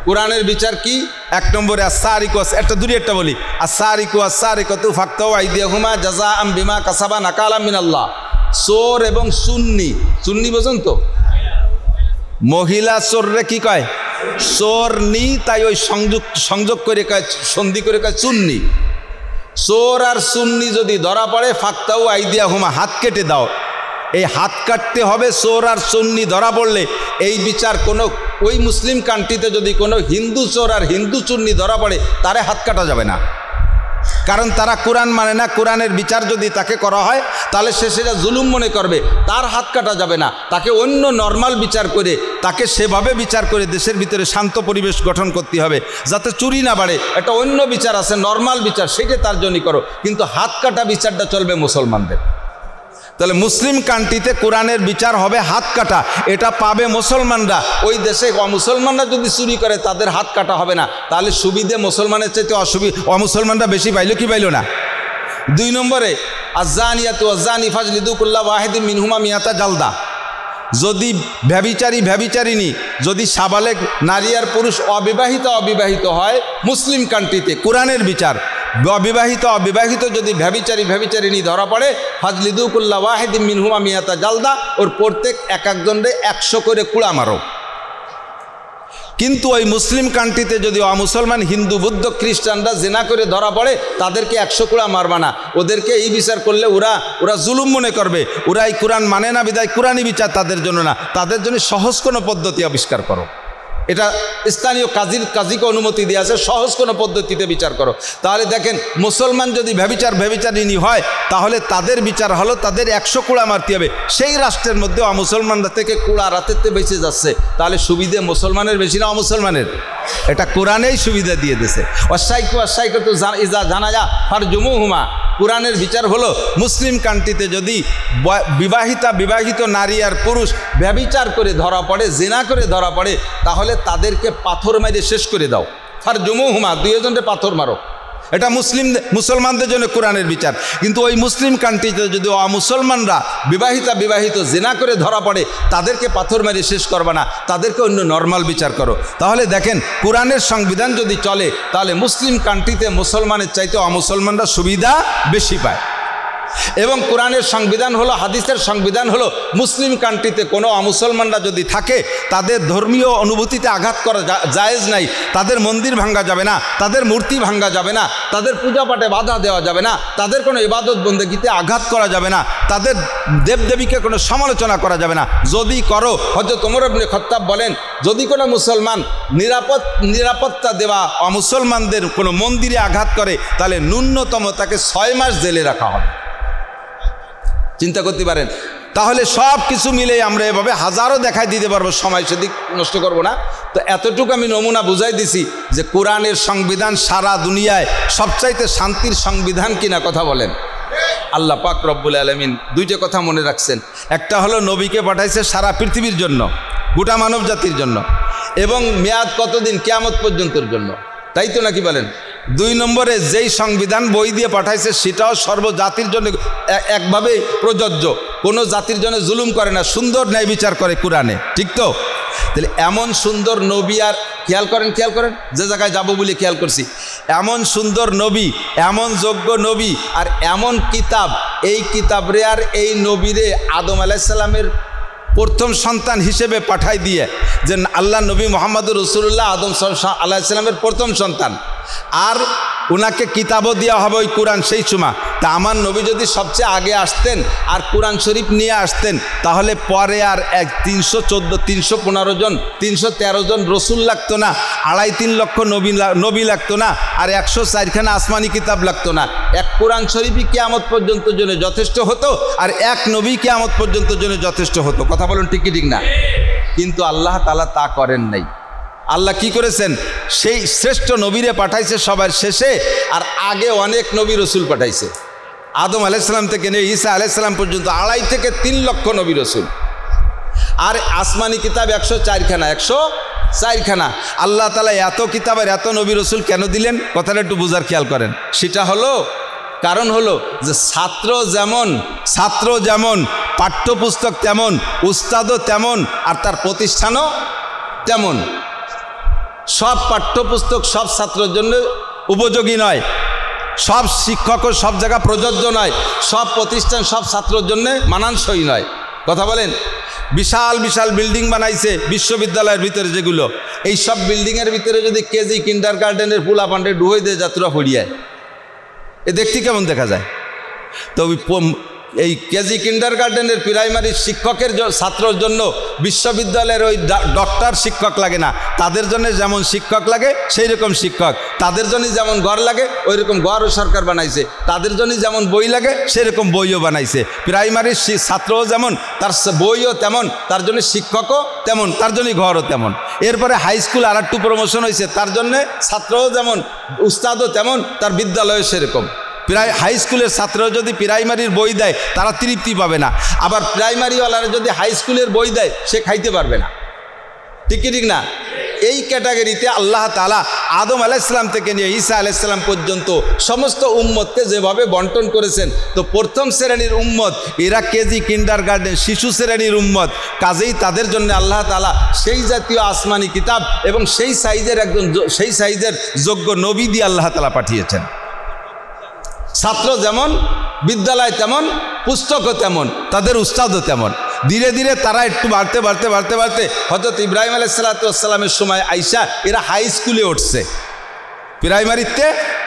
কোরআনের বিচার কি? এক নম্বরে আস-সারিকু, একটা দূরে একটা বলি, আস-সারিকু আস-সারিকাতু ফাকতাউ আইদিয়াহুমা জাযাআম বিমা কাসাবা নাকালাম মিনাল্লাহ। চোর এবং সুন্নি, সুন্নি বোঝেন তো, মহিলা চোররে কি কয় চোরনি, তাই ওই সংযোগ করে কয়, সন্ধি করে কয় চুন্নি। চোর আর সুন্নি যদি ধরা পড়ে ফাক্তাউ আইদিয়া হুমা, হাত কেটে দাও। এই হাত কাটতে হবে চোর আর সুন্নি ধরা পড়লে। এই বিচার কোনো ওই মুসলিম কান্ট্রিতে যদি কোনো হিন্দু চোর আর হিন্দু চুন্নি ধরা পড়ে তারে হাত কাটা যাবে না, কারণ তারা কোরআন মানে না। কোরআনের বিচার যদি তাকে করা হয় তাহলে সে সেটা জুলুম মনে করবে, তার হাত কাটা যাবে না। তাকে অন্য নর্মাল বিচার করে, তাকে সেভাবে বিচার করে দেশের ভিতরে শান্ত পরিবেশ গঠন করতে হবে যাতে চুরি না বাড়ে। একটা অন্য বিচার আছে, নর্মাল বিচার, সেটা তার জন্যই করো, কিন্তু হাত কাটা বিচারটা চলবে মুসলমানদের। তাহলে মুসলিম কান্ট্রিতে কোরআনের বিচার হবে হাত কাটা, এটা পাবে মুসলমানরা। ওই দেশে অমুসলমানরা যদি চুরি করে তাদের হাত কাটা হবে না, তাহলে সুবিধে মুসলমানের চাইতে অমুসলমানরা বেশি পাইল কি পাইল না। 2 নম্বরে আজ্জানিয়াতু আজ্জানি ফাজলিদু কুল্লা ওয়াহিদিন মিনহুমা মিয়াতা জালদা। যদি ব্যভিচারিণী যদি সাবালেগ নারী আর পুরুষ অবিবাহিত হয় মুসলিম কান্ট্রিতে, কোরআনের বিচার অবিবাহিত যদি ব্যভিচারিণী ধরা পড়ে, ফাজলিদু কুল্লা ওয়াহিদিন মিনহুমা মিয়াতা জালদা, ওর প্রত্যেক একজনরে 100 করে কুড়া মারো। কিন্তু ওই মুসলিম কান্ট্রিতে যদি অমুসলমান হিন্দু বৌদ্ধ খ্রিস্টানরা জেনা করে ধরা পড়ে তাদেরকে 100 কুড়া মারবা না। ওদেরকে এই বিচার করলে ওরা জুলুম মনে করবে, ওরা এই কোরআন মানে না, বিদায় কোরআনই বিচার তাদের জন্য না, তাদের জন্য সহজ কোনো পদ্ধতি আবিষ্কার করো। এটা স্থানীয় কাজীকে অনুমতি দিয়ে আছে, সহজ কোনো পদ্ধতিতে বিচার করো। তাহলে দেখেন মুসলমান যদি ব্যভিচারিণী হয় তাহলে তাদের বিচার হলো তাদের 100 কুড়া মারতে হবে। সেই রাষ্ট্রের মধ্যে অমুসলমানরা থেকে কুড়া রাতেতে বেঁচে যাচ্ছে, তাহলে সুবিধে মুসলমানের বেশি না অমুসলমানের? এটা কোরআনেই সুবিধা দিয়ে দিয়েছে। অশ্বাইক তো জানা যা ফারজুমুহুমা, কোরআনের বিচার হলো মুসলিম কান্ট্রিতে যদি বিবাহিত নারী আর পুরুষ ব্যভিচার করে ধরা পড়ে, জিনা করে ধরা পড়ে, তাহলে তাদেরকে পাথর মেরে শেষ করে দাও। ফারজুমুহুমা, 2 জনকে পাথর মারো। এটা মুসলমানদের জন্য কোরআনের বিচার। কিন্তু ওই মুসলিম কান্ট্রিতে যদি অমুসলমানরা বিবাহিত জিনা করে ধরা পড়ে তাদেরকে পাথর মেরে শেষ করবে না, তাদেরকে অন্য নর্মাল বিচার করো। তাহলে দেখেন কোরআনের সংবিধান যদি চলে তাহলে মুসলিম কান্ট্রিতে মুসলমানের চাইতে অমুসলমানরা সুবিধা বেশি পায়। এবং কোরআনের সংবিধান হলো, হাদিসের সংবিধান হলো, মুসলিম কান্ট্রিতে কোনো অমুসলমানরা যদি থাকে তাদের ধর্মীয় অনুভূতিতে আঘাত করা জায়েজ নাই। তাদের মন্দির ভাঙ্গা যাবে না, তাদের মূর্তি ভাঙ্গা যাবে না, তাদের পূজা পাঠে বাধা দেওয়া যাবে না, তাদের কোনো ইবাদত বন্দেগীতে আঘাত করা যাবে না, তাদের দেবদেবীকে কোনো সমালোচনা করা যাবে না। যদি করো, হযরত ওমর ইবনে খাত্তাব বলেন, যদি কোনো মুসলমান নিরাপত্তা দেওয়া অমুসলমানদের কোনো মন্দিরে আঘাত করে তাহলে ন্যূনতম তাকে 6 মাস জেলে রাখা হবে। চিন্তা করতে পারেন। তাহলে সব কিছু মিলে আমরা এভাবে হাজারও দেখাই দিতে পারবো, সময় সেদিক নষ্ট করব না। তো এতটুকু আমি নমুনা বুঝাই দিছি যে কোরআনের সংবিধান সারা দুনিয়ায় সবচাইতে শান্তির সংবিধান কিনা, কথা বলেন। আল্লাহ পাক রব্বুল আলামিন 2টা কথা মনে রাখছেন। একটা হলো নবীকে পাঠাইছে সারা পৃথিবীর জন্য, গোটা মানব জাতির জন্য, এবং মেয়াদ কতদিন? কিয়ামত পর্যন্তর জন্য, তাই তো নাকি বলেন? 2 নম্বরে যেই সংবিধান বই দিয়ে পাঠাইছে সেটাও সর্বজাতির জন্য একভাবেই প্রযোজ্য, কোনো জাতির জন্য জুলুম করে না, সুন্দর ন্যায় বিচার করে কোরআনে, ঠিক তো? তাহলে এমন সুন্দর নবী, আর খেয়াল করেন যে জায়গায় যাব বলে খেয়াল করছি, এমন সুন্দর নবী, এমন যোগ্য নবী, আর এমন কিতাব, এই কিতাবরে আর এই নবীরে আদম আলাইহিস সালামের প্রথম সন্তান হিসেবে পাঠাই দিয়ে, যে আল্লাহ নবী মুহাম্মদুর রাসূলুল্লাহ আদম আলাইহিস সালামের প্রথম সন্তান, আর ওনাকে কিতাবও দেওয়া হবে ওই কোরআন সেই সময়। তা আমার নবী যদি সবচেয়ে আগে আসতেন আর কোরআন শরীফ নিয়ে আসতেন তাহলে পরে আর 315 জন 313 জন রসুল লাগতো না, 2.5-3 লক্ষ নবী লাগতো না, আর 104খানা আসমানি কিতাব লাগতো না। এক কোরআন শরীফই কিয়ামত পর্যন্ত জন্য যথেষ্ট হতো, আর এক নবী কিয়ামত পর্যন্ত জন্য যথেষ্ট হতো। কথা বলুন ঠিক কি ঠিক না? কিন্তু আল্লাহ তাআলা তা করেন নাই। আল্লাহ কি করেছেন? সেই শ্রেষ্ঠ নবীরে পাঠাইছে সবার শেষে, আর আগে অনেক নবী রসুল পাঠাইছে। আদম আলাইহিস সালাম থেকে নিয়ে ঈসা আলাইহিস সালাম পর্যন্ত 2.5 থেকে 3 লক্ষ নবী রসুল, আর আসমানি কিতাব 104খানা। আল্লাহ তাআলা এত কিতাবের এত নবী রসুল কেন দিলেন? কথাটা একটু বোঝার খেয়াল করেন। সেটা হলো, কারণ হলো যে ছাত্র যেমন, পাঠ্যপুস্তক তেমন, উস্তাদও তেমন, আর তার প্রতিষ্ঠানও তেমন। সব পাঠ্যপুস্তক সব ছাত্রের জন্য উপযোগী নয়। সব শিক্ষকও সব জায়গা প্রযোজ্য নয়, সব প্রতিষ্ঠান সব ছাত্রের জন্য মানানসই নয়। কথা বলেন, বিশাল বিশাল বিল্ডিং বানাইছে বিশ্ববিদ্যালয়ের ভিতরে, যেগুলো এই সব বিল্ডিংয়ের ভিতরে যদি কেজি কিন্ডারগার্টেনের পুলা পান্ডে ডুবে দিয়ে যাত্রা হরিয়ায়, এ দেখতে কেমন দেখা যায়? তো এই কেজি কিন্ডারগার্টেনের প্রাইমারি শিক্ষকের ছাত্রের জন্য বিশ্ববিদ্যালয়ের ওই ডক্টর শিক্ষক লাগে না, তাদের জন্য যেমন শিক্ষক লাগে সেই রকম শিক্ষক, তাদের জন্য যেমন ঘর লাগে ওই রকম ঘরও সরকার বানাইছে, তাদের জন্য যেমন বই লাগে সেই রকম বইও বানাইছে। প্রাইমারির ছাত্রও যেমন তার বইও তেমন, তার জন্য শিক্ষকও তেমন, তার জন্য ঘরও তেমন। এরপরে হাই স্কুল আর একটু প্রমোশন হয়েছে, তার জন্যে ছাত্রও যেমন, উস্তাদও তেমন, তার বিদ্যালয়ও সেরকম। হাই স্কুলের ছাত্ররা যদি প্রাইমারির বই দেয় তারা তৃপ্তি পাবে না, আবার প্রাইমারিওয়ালারা যদি হাই স্কুলের বই দেয় সে খাইতে পারবে না। ঠিক কি ঠিক না? এই ক্যাটাগরিতে আল্লাহ তাআলা আদম আলাইহিসসালাম থেকে নিয়ে ঈসা আলাইহিসসালাম পর্যন্ত সমস্ত উম্মতকে যেভাবে বন্টন করেছেন, তো প্রথম শ্রেণীর উম্মত এরা কেজি কিন্ডারগার্টেন শিশু শ্রেণীর উম্মত, কাজেই তাদের জন্য আল্লাহ তাআলা সেই জাতীয় আসমানি কিতাব এবং সেই সাইজের যোগ্য নবী দিয়ে আল্লাহ তাআলা পাঠিয়েছেন। ছাত্র যেমন, বিদ্যালয় তেমন, পুস্তকও তেমন, তাদের উস্তাদও তেমন। ধীরে ধীরে তারা একটু বাড়তে বাড়তে বাড়তে বাড়তে হযরত ইব্রাহিম আলাইহিসসালামের সময় আইসা এরা হাই স্কুলে উঠছে, প্রাইমারিতে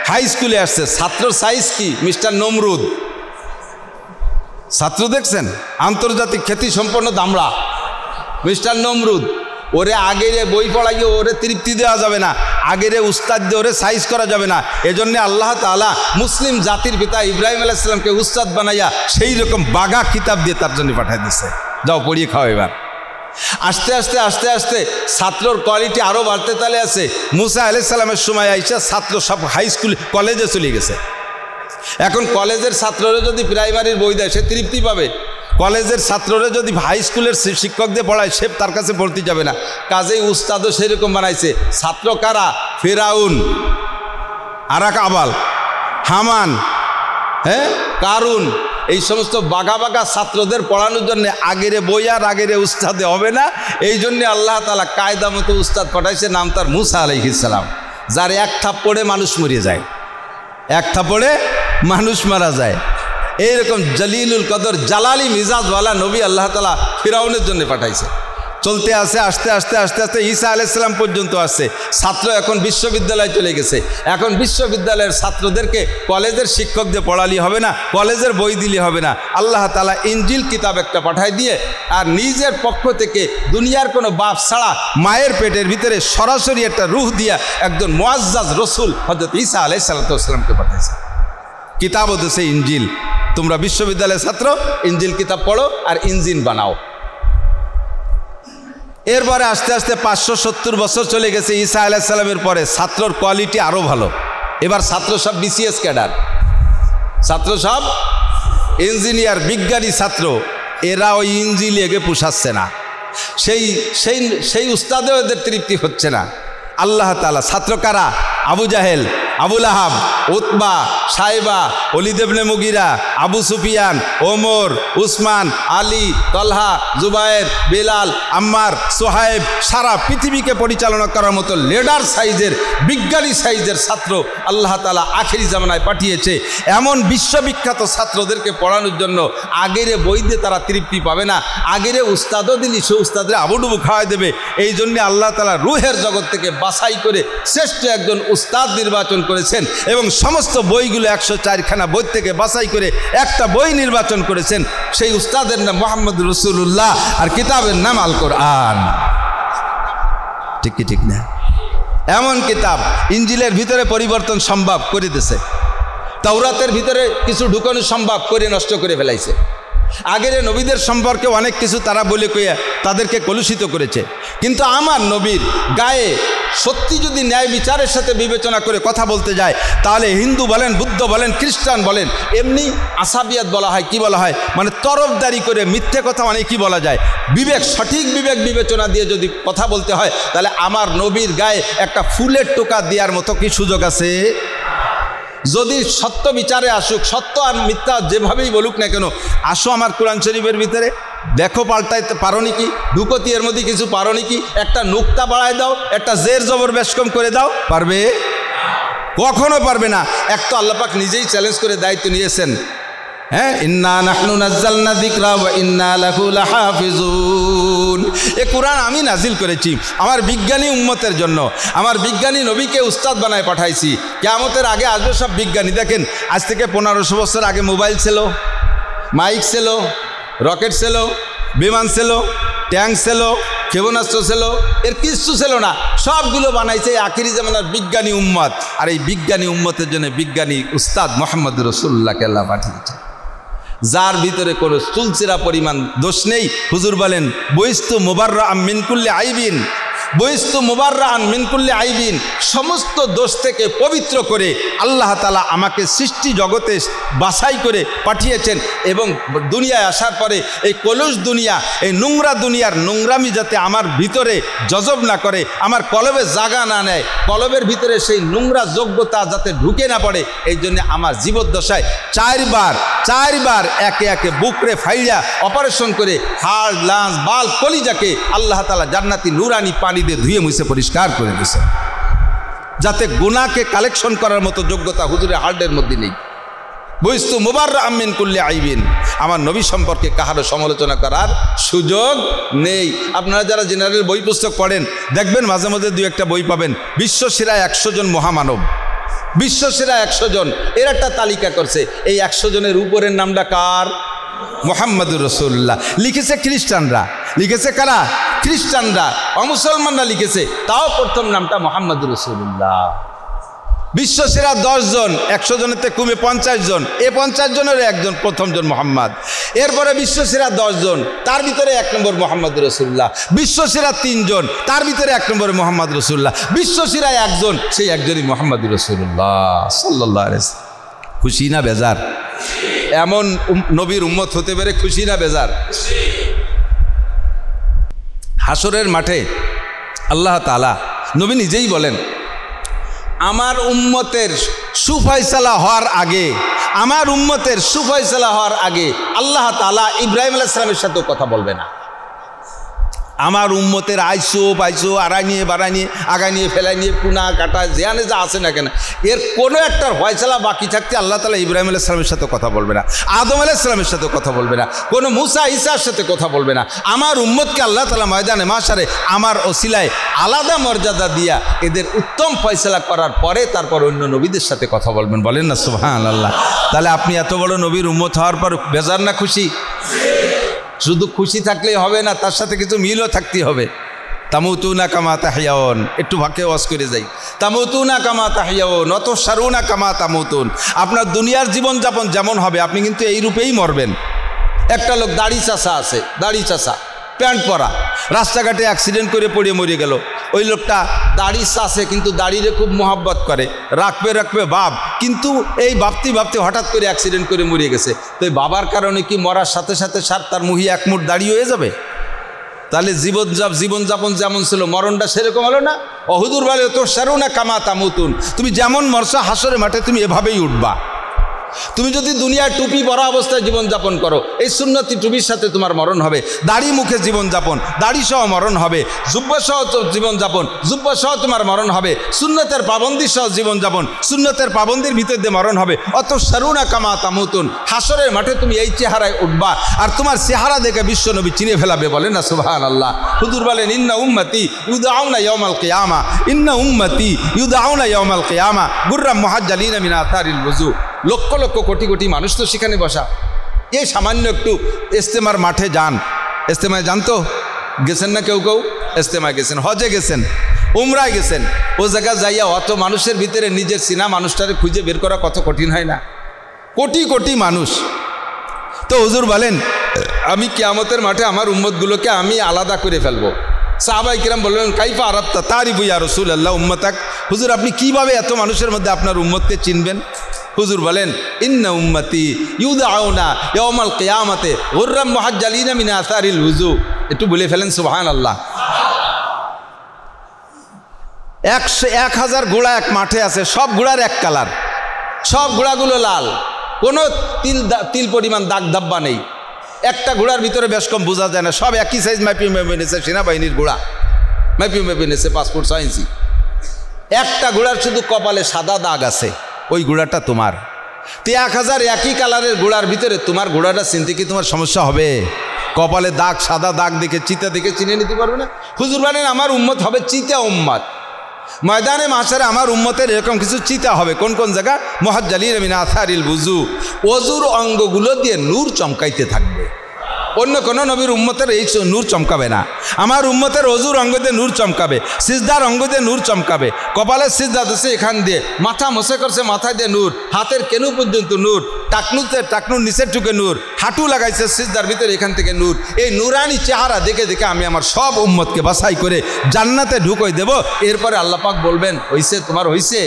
হাই স্কুলে আসছে। ছাত্রর সাইজ কি? মিস্টার নমরুদ ছাত্র দেখছেন, আন্তর্জাতিক খ্যাতি সম্পন্ন দামড়া মিস্টার নমরুদ। ওরে আগের বই পড়াইয়ে ওরে তৃপ্তি দেওয়া যাবে না, আগের উস্তাদ দিয়ে ওরে সাইজ করা যাবে না। এজন্য আল্লাহ তাআলা মুসলিম জাতির পিতা ইব্রাহিম আলাইহিস সালামকে উস্তাদ বানাইয়া সেই রকম বাগা কিতাব দিয়ে তার জন্য পাঠিয়ে দিচ্ছে, যাও পড়িয়ে খাও। এবার আস্তে আস্তে আস্তে আস্তে ছাত্রর কোয়ালিটি আরও বাড়তে তালে আছে। মুসা আলাইহিস সালামের সময় আইসা ছাত্র সব হাই স্কুল কলেজে চলে গেছে। এখন কলেজের ছাত্ররা যদি প্রাইমারির বই দেয় সে তৃপ্তি পাবে, কলেজের ছাত্ররা যদি হাই স্কুলের শিক্ষক দিয়ে পড়ায় সে তার কাছে পড়তে যাবে না। কাজেই উস্তাদও সেরকম বানাইছে। ছাত্র কারা? ফেরাউন, আরাক আবাল, হামান, কারুন, এই সমস্ত বাঘা বাঘা ছাত্রদের পড়ানোর জন্য আগের বই আর আগের উস্তাদে হবে না। এই জন্যে আল্লাহ তাআলা কায়দা মতো উস্তাদ পাঠাইছে, নাম তার মুসা আলাইহিস সালাম, যার এক থাপ্পড়ে মানুষ মরিয়ে যায়, এক থাপ্পড়ে মানুষ মারা যায়। এইরকম জলিলুল কদর জালালি মিজাজওয়ালা নবী আল্লাহ তাআলা ফিরাউনের জন্য পাঠাইছে। চলতে আসে আস্তে আস্তে আস্তে আস্তে ঈসা আলাইহিস সালাম পর্যন্ত আসছে। ছাত্র এখন বিশ্ববিদ্যালয়ে চলে গেছে। এখন বিশ্ববিদ্যালয়ের ছাত্রদেরকে কলেজের শিক্ষক দিয়ে পড়ালি হবে না, কলেজের বই দিলে হবে না। আল্লাহ তাআলা ইনজিল কিতাব একটা পাঠাই দিয়ে আর নিজের পক্ষ থেকে দুনিয়ার কোনো বাপ ছাড়া মায়ের পেটের ভিতরে সরাসরি একটা রূহ দিয়া একজন মুআজ্জাজ রসুল হযরত ঈসা আলাইহিস সালামকে পাঠাইছে। কিতাবও দিয়েছে ইনজিল। তোমরা বিশ্ববিদ্যালয়ের ছাত্র ইনজিল কিতাব পড়ো আর ইঞ্জিন বানাও। এরপরে আস্তে আস্তে 570 বছর চলে গেছে ঈসা আলাইহিস সালামের পরে। ছাত্রর কোয়ালিটি আরও ভালো। এবার ছাত্র সব বিসিএস ক্যাডার, ছাত্র সব ইঞ্জিনিয়ার, বিজ্ঞানী ছাত্র। এরা ওই ইঞ্জিল এগে পোষাচ্ছে না, সেই উস্তাদেও এদের তৃপ্তি হচ্ছে না। আল্লাহ তাআলা ছাত্র কারা? আবু জাহেল, আবু লাহাব, উতবা, সাইবা, ওলিদ ইবনে মুগিরা, আবু সুফিয়ান, ওমর, উসমান, আলী, তলহা, জুবায়ের, বিলাল, আম্মার, সোহাইব, সারা পৃথিবীকে পরিচালনা করার মতো লিডার সাইজের, বিজ্ঞানী সাইজের ছাত্র আল্লাহ তাআলা আখেরি জামানায় পাঠিয়েছে। এমন বিশ্ববিখ্যাত ছাত্রদেরকে পড়ানোর জন্য আগেরে বই দিয়ে তারা তৃপ্তি পাবে না, আগেরে উস্তাদও দিলি সে উস্তাদের আবুডুবু খাওয়াই দেবে। এই জন্যে আল্লাহ তাআলা রুহের জগৎ থেকে বাছাই করে শ্রেষ্ঠ একজন উস্তাদ নির্বাচন করেছেন এবং সমস্ত বইগুলো 104খানা বই থেকে বাছাই করে একটা বই নির্বাচন করেছেন। সেই উস্তাদের নাম মুহাম্মদ রাসূলুল্লাহ আর কিতাবের নাম আল কোরআন। ঠিক কি ঠিক না? এমন কিতাব ইনজিলের ভিতরে পরিবর্তন সম্ভব করে দিয়েছে, তাওরাতের ভিতরে কিছু ঢুকানো সম্ভব করে নষ্ট করে ফেলাইছে। আগের নবীদের সম্পর্কে অনেক কিছু তারা বলে কইয়া তাদেরকে কলুষিত করেছে। কিন্তু আমার নবীর গায়ে সত্যি যদি ন্যায় বিচারের সাথে বিবেচনা করে কথা বলতে যায় তাহলে হিন্দু বলেন, বুদ্ধ বলেন, খ্রিস্টান বলেন, এমনি আসাবিয়াত বলা হয়। কি বলা হয়? মানে তরফদারি করে মিথ্যে কথা অনেকই বলা যায়। বিবেক, সঠিক বিবেক বিবেচনা দিয়ে যদি কথা বলতে হয় তাহলে আমার নবীর গায়ে একটা ফুলের টোকা দেওয়ার মতো কি সুযোগ আছে? যদি সত্য বিচারে আসুক, সত্য আর মিথ্যা যেভাবেই বলুক না কেন, আসো আমার কোরআন শরীফের ভিতরে দেখো, পাল্টাইতে পারো নাকি? ঢুকতি এর মধ্যে কিছু পারো নাকি? একটা নুক্তা বাড়ায় দাও, একটা জের জবর বেশ কম করে দাও, পারবে? কখনো পারবে না। এক তো আল্লাহ পাক নিজেই চ্যালেঞ্জ করে দায়িত্ব নিয়েছেন, হ্যাঁ, ইন্না নাহনু নাজ্জালনা যিকরা ওয়া ইন্না লাহু লাহাফিজুন। এ কোরআন আমি নাজিল করেছি আমার বিজ্ঞানী উম্মতের জন্য। আমার বিজ্ঞানী নবীকে উস্তাদ বানায় পাঠাইছি। কিয়ামতের আগে আসবে সব বিজ্ঞানী। দেখেন, আজ থেকে 1500 বছর আগে মোবাইল ছিল, মাইক ছিল, রকেট ছিল, বিমান ছিল, ট্যাঙ্ক ছিল, ক্ষেপণাস্ত্র ছিল, এর কিচ্ছু ছিল না। সবগুলো বানাইছে আখিরি জামানার বিজ্ঞানী উম্মত। আর এই বিজ্ঞানী উম্মতের জন্য বিজ্ঞানী উস্তাদ মুহাম্মদ রাসূলুল্লাহকে আল্লাহ পাঠিয়েছে, যার ভিতরে কোনো চুলচিরা পরিমাণ দোষ নেই। হুজুর বলেন, বইস্তু মুবাররাআন মিন কুল্লি আইবিন, বইস্তু মুবাররাআন মিন কুল্লি আইবিন, সমস্ত দোষ থেকে পবিত্র করে আল্লাহ তাআলা আমাকে সৃষ্টি জগতে বাছাই করে পাঠিয়েছেন। এবং দুনিয়ায় আসার পরে এই কলুষ দুনিয়া, এই নোংরা দুনিয়ার নোংরামি যাতে আমার ভিতরে জজব না করে, আমার কলবে জাগা না নেয়, কলবের ভিতরে সেই নোংরা যোগ্যতা যাতে ঢুকে না পড়ে, এই জন্য আমার জীবদ্দশায় চারবার একে একে বুকরে ফাইয়া অপারেশন করে হাড়, লাঞ্চ, বাল, কলিজাকে আল্লাহ তাআলা জান্নাতি নুরানি পানি দিয়ে ধুয়ে মুছে পরিষ্কার করে দিয়েছে, যাতে গুনাহকে কালেকশন করার মতো যোগ্যতা হুজুরের হার্টের মধ্যে নেই। বইস্তু মুবাররাআন মিন কুল্লি আইবিন, আমার নবী সম্পর্কে কাহারও সমালোচনা করার সুযোগ নেই। আপনারা যারা জেনারেল বই পুস্তক পড়েন দেখবেন মাঝে মাঝে দুই একটা বই পাবেন, বিশ্বসেরা 100 জন মহামানব, বিশ্বসেরা 100 জন, এর একটা তালিকা করছে। এই 100 জনের উপরের নামটা কার? মুহাম্মদুর রাসূলুল্লাহ। লিখেছে খ্রিস্টানরা, লিখেছে কারা? খ্রিস্টানরা, অমুসলমানরা লিখেছে, তাও প্রথম নামটা মুহাম্মদুর রাসূলুল্লাহ। বিশ্বসেরা 10 জন, 100 জনেতে কমে 50 জন, এ 50 জনের একজন প্রথম জন মুহাম্মদ। এরপরে বিশ্বসেরা 10 জন, তার ভিতরে 1 নম্বর মুহাম্মদুর রাসূলুল্লাহ। বিশ্বসেরা 3 জন, তার ভিতরে 1 নম্বর মুহাম্মদ রাসূলুল্লাহ। বিশ্বসেরা 1 জন, সেই একজনই মুহাম্মদুর রাসূলুল্লাহ সাল্লাল্লাহু আলাইহি ওয়াসাল্লাম। খুশি না বেজার? এমন নবীর উম্মত হতে পেরে খুশি না বেজার? হাসরের মাঠে আল্লাহ তাআলা, নবী নিজেই বলেন, আমার উম্মতের সুফয়সালা হওয়ার আগে, আমার উম্মতের সুফয়সালা হওয়ার আগে আল্লাহ তাআলা ইব্রাহিম আলাইহিস সালামের সাথেও কথা বলবে না। আমার উম্মতের আইসো পাইসো, আড়াই নিয়ে বাড়াই নিয়ে, আগায় নিয়ে ফেলাই নিয়ে, কুনা কাটা যেখানে যা আছে না কেন, এর কোনো একটা ফয়সালা বাকি থাকতে আল্লাহ তাআলা ইব্রাহিম আলাইহিস সালামের সাথে কথা বলবে না, আদম আলাইহিস সালামের সাথে কথা বলবে না, কোনো মুসা ঈসার সাথে কথা বলবে না। আমার উম্মতকে আল্লাহ তাআলা ময়দানে মাশারে আমার ওসিলায় আলাদা মর্যাদা দিয়া এদের উত্তম ফয়সালা করার পরে তারপর অন্য নবীদের সাথে কথা বলবেন। বলেন না সুবহানাল্লাহ। তাহলে আপনি এত বড় নবীর উম্মত হওয়ার পর বেজার না খুশি? শুধু খুশি থাকলেই হবে না, তার সাথে কিছু মিলও থাকতে হবে। তামুতুনা কামা তাহইয়াউন, একটু ভাগে ওয়াজ করে যাই। তামুতুনা কামা তাহইয়াউন অত সারুনা কামা তামুতুন। আপনার দুনিয়ার জীবনযাপন যেমন হবে আপনি কিন্তু এই রূপেই মরবেন। একটা লোক দাড়ি চাষা আছে, দাড়ি চাষা, প্যান্ট পরা, রাস্তাঘাটে অ্যাক্সিডেন্ট করে পড়ে মরে গেল। ওই লোকটা দাড়ি চাষে কিন্তু দাড়িরে খুব মোহাব্বত করে, রাখবে ভাব, কিন্তু এই ভাবতে হঠাৎ করে অ্যাক্সিডেন্ট করে মরে গেছে। তো এই বাবার কারণে কি মরার সাথে সাথে তার মুহি এক মুঠ দাড়ি হয়ে যাবে? তাহলে জীবনযাপন যেমন ছিল মরণটা সেরকম হলো না? হুজুর বলে তোর সারুনা কামা তামুতুন, তুমি যেমন মরছো হাসরের মাঠে তুমি এভাবেই উঠবা। তুমি যদি দুনিয়ায় টুপি পরা অবস্থায় জীবনযাপন করো, এই সুন্নতি টুপির সাথে তোমার মরণ হবে। দাড়ি মুখে জীবনযাপন, দাড়ি সহ মরণ হবে। জুব্বা সহ জীবনযাপন, জুব্বা সহ তোমার মরণ হবে। সুন্নতের পাবন্দি সহ জীবনযাপন, সুন্নতের পাবন্দির ভিতর দিয়ে মরণ হবে। অত সারুনা কামা তামুতুন, হাসরের মাঠে তুমি এই চেহারায় উঠবা, আর তোমার চেহারা দেখে বিশ্বনবী চিনে ফেলাবে। বলেন না সুবহানাল্লাহ। হুজুর বলেন, ইন্না উম্মতি ইউদআউনা ইয়াউমাল কিয়ামা, ইন্না উম্মতি ইউদআউনা ইয়াউমাল কিয়ামা গুররাম মুহাজ্জালিনা মিন আথারিল ওযু। লক্ষ লক্ষ কোটি কোটি মানুষ তো সেখানে বসা। এই সামান্য একটু ইজতেমার মাঠে যান, ইজতেমায় যান তো গেছেন না? কেউ ইজতেমায় গেছেন, হজে গেছেন, উমরায় গেছেন, ও জায়গা যাইয়া অত মানুষের ভিতরে নিজের চিনা মানুষটারে খুঁজে বের করা কত কঠিন হয় না? কোটি কোটি মানুষ। তো হুজুর বলেন, আমি কিয়ামতের মাঠে আমার উম্মতগুলোকে আমি আলাদা করে ফেলবো। সাহাবায়ে কিরাম বললেন, কাইফা আরাফতা তারিফু ইয়া রাসূলুল্লাহ উম্মতাক। হুজুর আপনি কিভাবে এত মানুষের মধ্যে আপনার উম্মতকে চিনবেন? হুজুর বলেন, ইন্না উম্মতি ইউদআউনা ইয়াউমাল কিয়ামাতে গুররাম মুহাজ্জালিনা মিন আসারিল ওযু। একটু বলে ফেলেন সুবহানাল্লাহ। 1000 ঘোড়া এক মাঠে আছে, সব ঘোড়ার এক কালার, সব ঘোড়াগুলো লাল, কোনো তিল পরিমাণ দাগ ধাব্বা নেই। একটা ঘোড়ার ভিতরে বেশ কম বোঝা যায় না, সব একই সাইজ মাপি মেপে নিয়েছে। সেনাবাহিনীর ঘোড়া মাপি মেপে নিয়েছে 5 ফুট 6 ইঞ্চি। একটা ঘোড়ার শুধু কপালে সাদা দাগ আছে, ওই ঘোড়াটা তোমার। তো 1000 একই কালারের ঘোড়ার ভিতরে তোমার ঘোড়াটা চিনতে কি তোমার সমস্যা হবে? কপালে দাগ, সাদা দাগ দেখে, চিতা দেখে চিনে নিতে পারবে না? হুজুর বলেন আমার উম্মত হবে চিতা উম্মত। ময়দানে মাশারে আমার উম্মতের এরকম কিছু চিতা হবে। কোন কোন জায়গা? মুহাজ্জালিন মিন আসারিল বুজু, ওযুর অঙ্গগুলো দিয়ে নূর চমকাইতে থাকবে। অন্য কোনো নবীর উম্মতের এই নূর চমকাবে না, আমার উম্মতের ওযুর অঙ্গ দিয়ে নূর চমকাবে, সিজদার অঙ্গ দিয়ে নূর চমকাবে। কপালের সিজদা দিচ্ছে এখান দিয়ে, মাথা মোছে করছে মাথা দিয়ে নূর, হাতের কেনু পর্যন্ত নূর, টাকনুর নিচের টুকে নূর, হাঁটু লাগাইছে সিজদার ভিতরে এখান থেকে নূর। এই নূরানি চেহারা দেখে দেখে আমি আমার সব উম্মতকে বাছাই করে জান্নাতে ঢুকই দেব। এরপরে আল্লাহ পাক বলবেন হইছে, তোমার হইছে?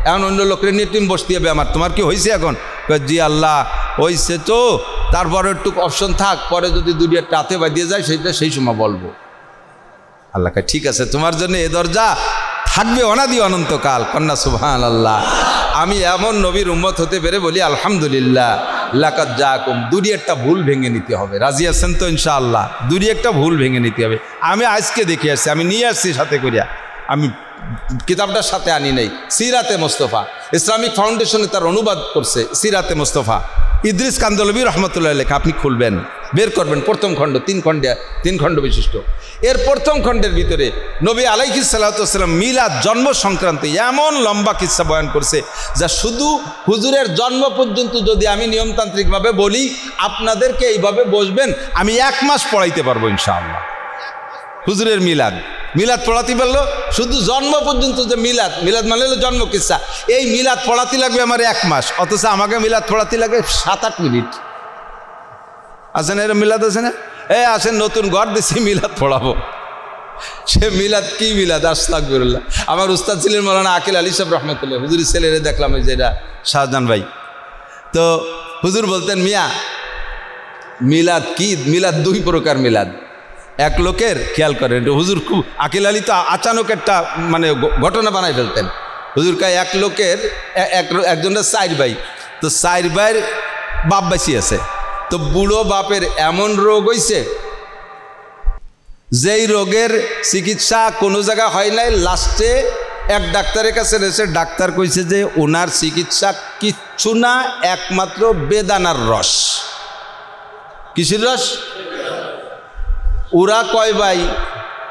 এখন অন্য লোকের নিয়ে টিম বসতে হবে আমার, তোমার কি হয়েছে এখন? জি আল্লাহ হয়েছে তো, তারপরে একটু অপশন থাক, পরে যদি দুনিয়াটা হাতে বাঁধিয়ে যায় সেটা সেই সময় বলবো। আল্লাহকে ঠিক আছে, তোমার জন্য এ দরজা থাকবে অনাদি অনন্তকাল। কন্যা সুবহানাল্লাহ। আমি এমন নবীর উম্মত হতে পেরে বলি আলহামদুলিল্লাহ। লাকাদ জাকুম, দুনিয়াটা ভুল ভেঙে নিতে হবে। রাজি আছেন তো ইনশাআল্লাহ? দুনিয়াটা ভুল ভেঙে নিতে হবে। আমি আজকে দেখে আসছি, আমি নিয়ে আসছি সাথে করিয়া, আমি কিতাবটার সাথে আনি নাই। সিরাতে মোস্তফা, ইসলামিক ফাউন্ডেশনে তার অনুবাদ করছে সিরাতে মোস্তফা, ইদ্রিস কান্দলবী রহমতুল্লাহ লেখা। আপনি খুলবেন, বের করবেন, প্রথম খণ্ড, 3 খণ্ড বিশিষ্ট। এর প্রথম খণ্ডের ভিতরে নবী আলাইহিস সালাতু ওয়াস সালাম মিলাদ, জন্ম সংক্রান্তি এমন লম্বা কিচ্ছা বয়ান করছে যা শুধু হুজুরের জন্ম পর্যন্ত যদি আমি নিয়মতান্ত্রিকভাবে বলি আপনাদেরকে এইভাবে বসবেন, আমি 1 মাস পড়াইতে পারবো ইনশাআল্লাহ। হুজুরের মিলাদ পড়াতে পারলো, শুধু জন্ম পর্যন্ত যে মিলাদ মানে হলো জন্ম কিচ্ছা, এই মিলাদ পড়াতে লাগবে আমার 1 মাস, অথচ আমাকে মিলাদ পড়াতে লাগে 7-8 মিনিট। আছেন এরকম মিলাদ আছে না? আসেন নতুন ঘর দিছি মিলাদ পড়াবো। সে মিলাদ কি মিলাদ? আস্তাগফিরুল্লাহ। আমার উস্তাদ ছিলেন মাওলানা আকিল আলী সাহেব রহমতুল্লাহ। হুজুরের ছেলেরে দেখলাম ওই যেটা শাহজাহান ভাই, তো হুজুর বলতেন মিয়া মিলাদ কি? মিলাদ 2 প্রকার মিলাদ। এক লোকের, খেয়াল করেন হুজুর, খুব আকিল আলী তো আচানক একটা মানে ঘটনা বানাই ফেলতেন। হুজুর কায় এক লোকের একজনের 4 ভাই, তো 4 ভাইয়ের বাপ বেশি আছে, তো বুড়ো বাপের এমন রোগ হয়েছে যেই রোগের চিকিৎসা কোনো জায়গা হয় নাই। লাস্টে এক ডাক্তারের কাছে রয়েছে, ডাক্তার কইছে যে ওনার চিকিৎসা কিচ্ছু না, একমাত্র বেদানার রস। কিসের রস? ওরা কয় ভাই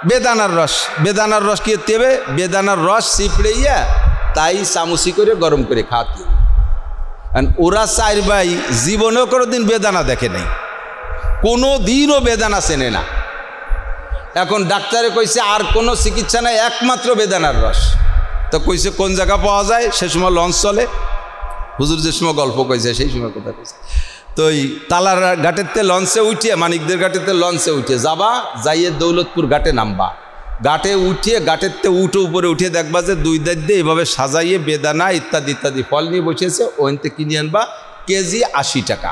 বেদানার রস। বেদানার রস কি হবে? বেদানার রস চিপড়াইয়া তাই চামচি করে গরম করে খাওয়াতে। ওরা 4 ভাই জীবনেও কোনোদিন বেদানা দেখে নাই, কোনো দিনও বেদানা চেনে না। এখন ডাক্তারে কইছে আর কোনো চিকিৎসা নাই, একমাত্র বেদানার রস। তো কইছে কোন জায়গা পাওয়া যায়? সে সময় লঞ্চ চলে, হুজুর যে সময় গল্প কইছে সেই সময় কথা কইছে। তো ওই তালার ঘাটেতে লঞ্চে উঠিয়ে, মানিকদের ঘাটেতে লঞ্চে উঠিয়ে যাবা, যাইয়ে দৌলতপুর ঘাটে নামবা। ঘাটে উঠিয়ে ঘাটেতে উপরে উঠিয়ে দেখবা যে 2 দাঁত দিয়ে এইভাবে সাজাইয়ে বেদানা ইত্যাদি ইত্যাদি ফল নিয়ে বসেছে, ওইতে কিনে আনবা, কেজি 80 টাকা।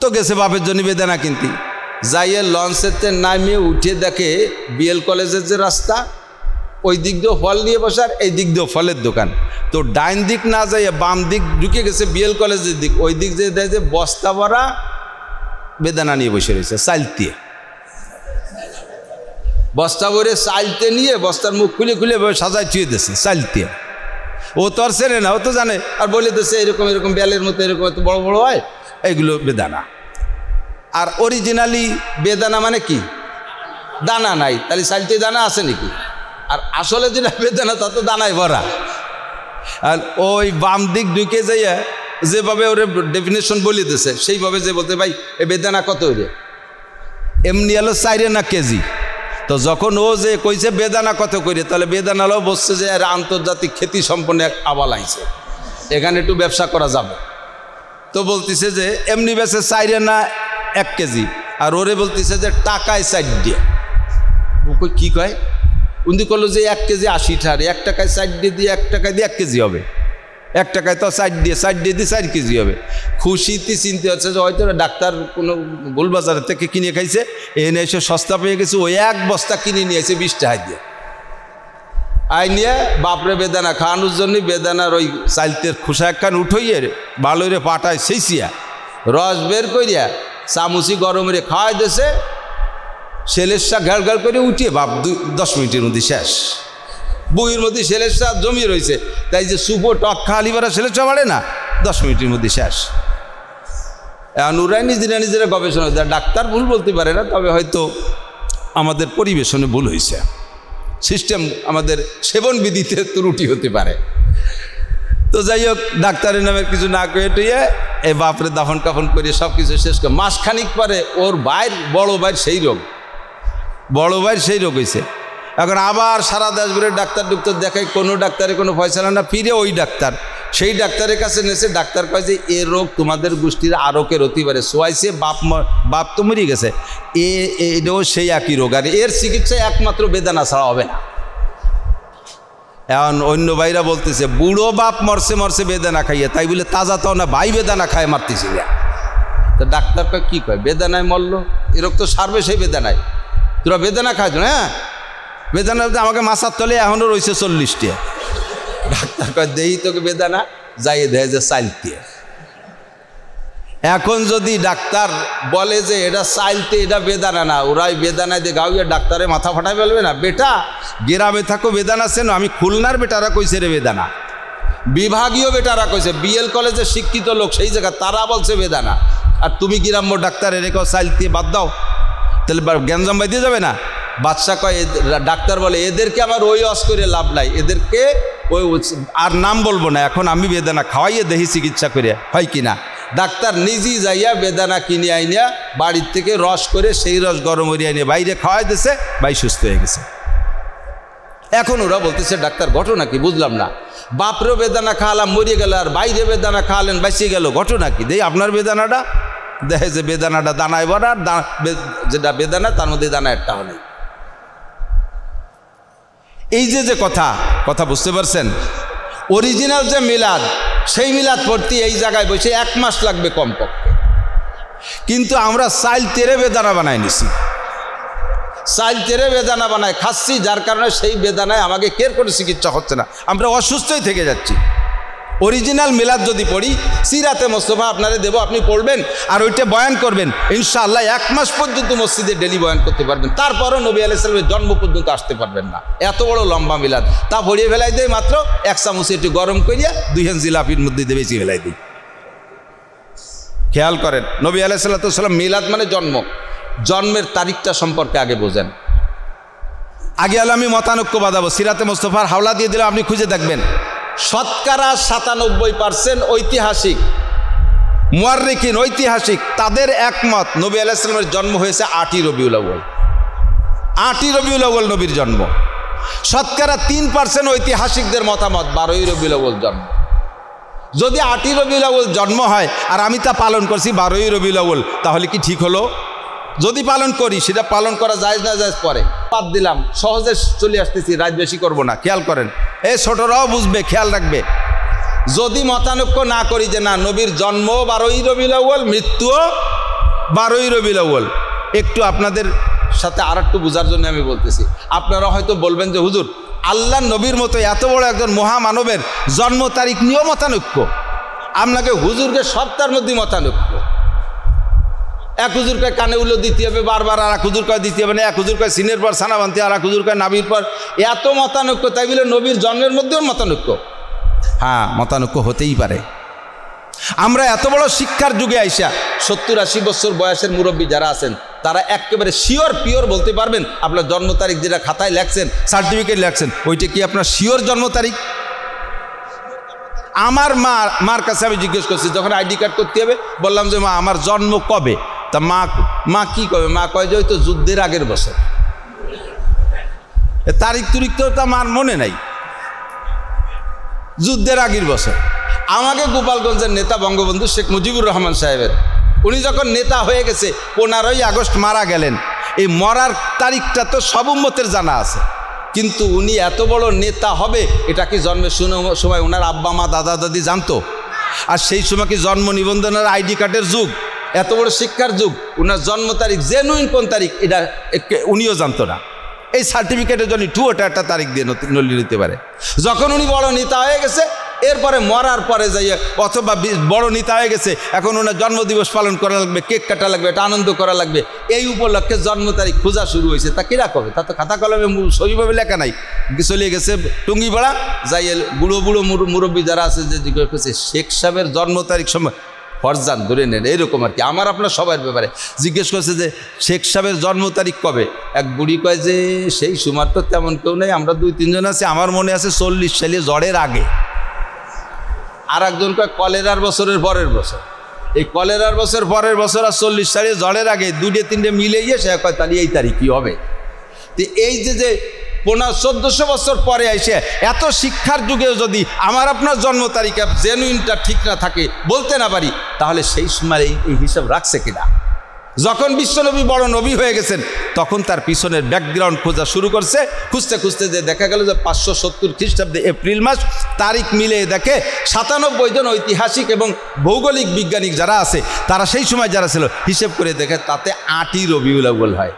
তো গেছে বাপের জন্য বেদানা কিনতে, যাইয়ে লঞ্চেতে নামিয়ে উঠে দেখে বিএল কলেজের যে রাস্তা, ওই দিক দিয়েও ফল নিয়ে বসার, এই দিক দিয়েও ফলের দোকান। তো ডাইন দিক না যাইয়ে বাম দিক ঢুকে গেছে বিএল কলেজের দিক, ওই দিক যে দেয় যে বস্তা ভরা বেদানা নিয়ে বসে রয়েছে, চাইলতে বস্তা ভরে চাইলতে নিয়ে বস্তার মুখ খুলে খুলে সাজায় চুয়ে দিয়েছে চাইলতে। ও তো আর চেনে না, ও তো জানে, আর বলে দিচ্ছে এরকম এরকম বেলের মতো এরকম এত বড় বড় হয়, এইগুলো বেদানা। আর অরিজিনালি বেদানা মানে কি? দানা নাই, তাহলে চাইলতে দানা আছে নাকি? আর আসলে যেটা বেদানা তা তো দানায় ভরা। আর ওই বাম দিক ঢুকে যাইয়া যেভাবে ওরে ডেফিনেশন বলে দিছে সেইভাবে যে বলতে ভাই এ বেদানা কত রে, এমনি হলো 4 আনা কেজি। তো যখন ও যে কইছে বেদানা কত করে, তাহলে বেদানাও বসছে যে আর আন্তর্জাতিক খ্যাতি সম্পন্ন এক আবাল আইছে, এখানে একটু ব্যবসা করা যাবে। তো বলতেছে যে এমনি বেছে 4 আনা 1 কেজি, আর ওরে বলতেছে যে টাকায় 4 দিয়ে। ও কি কয়? উনি করলো যে 1 কেজি 80 টাকা, 1 টাকায় 4 দিয়ে 1 টাকায় দিয়ে 1 কেজি হবে, 1 টাকায় তো 4 দিয়ে 4 কেজি হবে। খুশিতে চিনতে হচ্ছে যে হয়তো ডাক্তার কোনো গোলবাজার থেকে কিনে খাইছে, এনে এসে সস্তা পেয়ে গেছে, ওই 1 বস্তা কিনে নিয়ে এসে 20 টাকা দিয়ে আই নিয়ে বাপরে বেদানা খাওয়ানোর জন্য বেদানার ওই চাইলতের খোসা একখান উঠইয়ে ভালোরে পাটায় সেইছিয়া রস বের করিয়া চামচি গরমে খাওয়াই দিয়েছে। ছেলের সা ঘাড় ঘাড় করে উঠিয়ে বাপ 10 মিনিটের মধ্যে শেষ। বইয়ের মধ্যে সেলেসা জমিয়ে রয়েছে, তাই যে সুপো টক খালি বেড়া সেলেসা বাড়ে না, 10 মিনিটের মধ্যে শেষ। এখন ওরাই নিজেরা গবেষণা, ডাক্তার ভুল বলতে পারে না, তবে হয়তো আমাদের পরিবেশনে ভুল হয়েছে, সিস্টেম আমাদের সেবন বিধিতে ত্রুটি হতে পারে। তো যাই হোক, ডাক্তারের নামের কিছু না করে টুয়ে এই বাপরে দাফন কাফন করে সব কিছু শেষ করে মাসখানিক পরে ওর বড় ভাইয়ের সেই রোগ হয়েছে। এখন আবার সারা দেশ ঘুরে ডাক্তার দেখায়, কোনো ডাক্তারে কোনো ফয়সালা না, ফিরে ওই ডাক্তার, সেই ডাক্তারের কাছে নেছে। ডাক্তার কয় যে এ রোগ তোমাদের গোষ্ঠীর আরোকের হতে পারে, সোয়াইছে, বাপ তো মরে গেছে, এটাও সেই একই রোগ, আর এর চিকিৎসায় একমাত্র বেদানা ছাড়া হবে না। এখন অন্য ভাইরা বলতেছে বুড়ো বাপ মরছে বেদানা খাইয়ে, তাই বলে তাজা তাও না ভাই বেদানা খায় মারতেছি না। তো ডাক্তার কয় কী কয়, বেদানায় মরলো, এ রোগ তো সারবে সেই বেদানায়, তোরা বেদানা খাইছ না? হ্যাঁ, বেদানা আমাকে মাথার তলে এখনও রয়েছে 40টা। ডাক্তার কয় দেই তোকে বেদানা, যাইয়ে দেয় যে চাইলতে। এখন যদি ডাক্তার বলে যে এটা চাইলতে, এটা বেদানা না, ওরাই বেদানায় দিয়ে গাউয়ে ডাক্তারে মাথা ফাটাই ফেলবে না? বেটা গ্রামে থাকো বেদানা চেনো, আমি খুলনার বেটারা কইছে রে বেদানা, বিভাগীয় বেটারা কইছে, বিএল কলেজের শিক্ষিত লোক সেই জায়গা, তারা বলছে বেদানা, আর তুমি গ্রাম্য ডাক্তারে রেখো চাইলতে বাদ দাও, তাহলে গ্যাঞ্জাম বাই দিয়ে যাবে না? বাদশা কয়, ডাক্তার বলে এদেরকে আমার ওই অস করে লাভ নাই, এদেরকে ওই আর নাম বলবো না, এখন আমি বেদানা খাওয়াইয়ে দেখি চিকিৎসা করে হয় কিনা। ডাক্তার নিজেই যাইয়া বেদানা কিনে আইনিয়া বাড়ির থেকে রস করে সেই রস গরম করিয়ে আইনিয়া বাইরে খাওয়াই দিয়েছে, ভাই সুস্থ হয়ে গেছে। এখন ওরা বলতেছে ডাক্তার ঘটনা কি বুঝলাম না, বাপরেও বেদানা খাওয়ালাম মরিয়ে গেল, আর বাইরে বেদানা খাওয়ালেন বাঁচিয়ে গেল, ঘটনা কি? দেই আপনার বেদানাটা, দেখে যে বেদানাটা দানায় ভরা, যেটা বেদানা তার মধ্যে দানা একটাও নেই। এই যে কথা বুঝতে পারছেন? অরিজিনাল যে মিলাদ, সেই মিলাদ পড়তে এই জায়গায় বসে 1 মাস লাগবে কমপক্ষে, কিন্তু আমরা চাইল তেরে বেদানা বানাই নিছি, চাইল তেরে বেদানা বানায় খাচ্ছি, যার কারণে সেই বেদানায় আমাকে কেয়ার করে চিকিৎসা হচ্ছে না, আমরা অসুস্থই থেকে যাচ্ছি। অরিজিনাল মিলাদ যদি পড়ি, সিরাতে মোস্তফা আপনারে দেব, আপনি পড়বেন আর ওইটা বয়ান করবেন, ইনশাআল্লাহ 1 মাস পর্যন্ত মসজিদে ডেলি বয়ান করতে পারবেন, তারপরও নবী আলাইহিস সালামের জন্ম পর্যন্ত আসতে পারবেন না, এত বড় লম্বা মিলাদ। তা ভরিয়ে ফেলাই দেয় মাত্র 1 চামচ একটু গরম করিয়া 2 হ্যান্ড জিলাপির মধ্যে দিয়ে বেশি ফেলাই দিই। খেয়াল করেন, নবী আলাইহিস সালাম মিলাদ মানে জন্মের তারিখটা সম্পর্কে আগে বোঝেন। আগে আমি মতানৈক্য বাঁধাবো, সিরাতে মোস্তফার হাওলা দিয়ে দিলে আপনি খুঁজে দেখবেন, শতকরা 97% ঐতিহাসিক মুয়াররিখিন, ঐতিহাসিক, তাদের একমত নবী আলাইহিস সালামের জন্ম হয়েছে 8ই রবিউল আউয়াল, 8ই রবিউল আউয়াল নবীর জন্ম। শতকরা 3% ঐতিহাসিকদের মতামত 12ই রবিউল আউয়াল জন্ম। যদি 8ই রবিউল আউয়াল জন্ম হয় আর আমি তা পালন করছি 12ই রবিউল আউয়াল, তাহলে কি ঠিক হলো? যদি পালন করি, সেটা পালন করা জায়েজ না জায়েজ পরে বাদ দিলাম, সহজে চলে আসতেছি, রাত বেশি করবো না। খেয়াল করেন, এই ছোটরাও বুঝবে, খেয়াল রাখবে। যদি মতানৈক্য না করি যে না নবীর জন্ম 12ই রবিউল আউয়াল, মৃত্যুও 12ই রবিউল আউয়াল, একটু আপনাদের সাথে আর একটু বোঝার জন্য আমি বলতেছি। আপনারা হয়তো বলবেন যে হুজুর, আল্লাহ নবীর মতো এত বড় একজন মহামানবের জন্ম তারিখ নিয়েও মতানৈক্য, আপনাকে হুজুরকে সপ্তাহের মধ্যে মতানৈক্য। এক হুজুর কয় কানে উলো দিতে হবে বারবার, আর এক হুজুর কয় দিতে হবে না, এক হুজুর কয় সিনের পর সানা বানতে, আর এক হুজুর কয় নাবির পর, এত মতানৈক্য, তাই বলে নবীর জন্মের মধ্যেও মতানৈক্য? হ্যাঁ, মতানৈক্য হতেই পারে। আমরা এত বড় শিক্ষার যুগে আইসা 70-80 বছর বয়সের মুরব্বী যারা আছেন, তারা একেবারে পিওর বলতে পারবেন আপনার জন্ম তারিখ যেটা খাতায় লেখছেন, সার্টিফিকেট লেখছেন, ওইটা কি আপনার শিওর জন্ম তারিখ? আমার মার কাছে আমি জিজ্ঞেস করছি, যখন আইডি কার্ড করতে হবে, বললাম যে মা আমার জন্ম কবে? তা মা কি কবে? মা কয় যে ওই তো যুদ্ধের আগের বছর। তারিখ তুরিখ তো তা মার মনে নাই, যুদ্ধের আগের বছর। আমাকে গোপালগঞ্জের নেতা বঙ্গবন্ধু শেখ মুজিবুর রহমান সাহেবের, উনি যখন নেতা হয়ে গেছে 15ই আগস্ট মারা গেলেন, এই মরার তারিখটা তো সব উম্মতের জানা আছে, কিন্তু উনি এত বড় নেতা হবে এটা কি জন্মের সময় ওনার আব্বা মা দাদা দাদি জানতো? আর সেই সময় কি জন্ম নিবন্ধনের আইডি কার্ডের যুগ, এত বড় শিক্ষার যুগ, ওনার জন্ম তারিখ জেনুইন কোন তারিখ এটা উনিও জানতো না। এই সার্টিফিকেটের জন্য ওটা একটা তারিখ দিয়ে নিতে পারে। যখন উনি বড় নেতা হয়ে গেছে এরপরে মরার পরে যাই অথবা বড় নেতা হয়ে গেছে, এখন ওনার জন্মদিবস পালন করা লাগবে, কেক কাটা লাগবে, এটা আনন্দ করা লাগবে, এই উপলক্ষে জন্ম তারিখ খোঁজা শুরু হয়েছে। তা কিরা কবে? তা তো খাতা কলমে সহিভাবে লেখা নাই, চলে গেছে টুঙ্গিপাড়া যাই বুড়ো বুড়ো মুরব্বী যারা আছে যে জিজ্ঞেস করছে শেখ সাহেবের জন্ম তারিখ সময় ফরজান ধরে নেন, এইরকম আর কি। আমার আপনার সবার ব্যাপারে জিজ্ঞেস করছে যে শেখ সাহেবের জন্ম তারিখ কবে? এক বুড়ি কয় যে সেই সময় তো তেমন কেউ নেই, আমরা 2-3 জন আছি, আমার মনে আছে 40 সালে জ্বরের আগে। আর একজন কয় কলেরার বছরের পরের বছর। এই কলেরার বছর পরের বছর আর 40 সালে জ্বরের আগে 2-3 মিলে গিয়ে সে কয় তাহলে এই তারিখ কী হবে? তো এই যে 1400 বছর পরে এসে এত শিক্ষার যুগেও যদি আমার আপনার জন্ম তারিখে জেনুইনটা ঠিক না থাকে, বলতে না পারি, তাহলে সেই সময় এই হিসাব রাখছে কিনা? যখন বিশ্বনবী বড় নবী হয়ে গেছেন তখন তার পিছনের ব্যাকগ্রাউন্ড খোঁজা শুরু করছে। খুঁজতে খুঁজতে যে দেখা গেল যে 570 খ্রিস্টাব্দে এপ্রিল মাস তারিখ মিলে দেখে 97 জন ঐতিহাসিক এবং ভৌগোলিক বিজ্ঞানী যারা আছে তারা সেই সময় যারা ছিল হিসেব করে দেখে তাতে 8ই রবিউল আউয়াল হয়।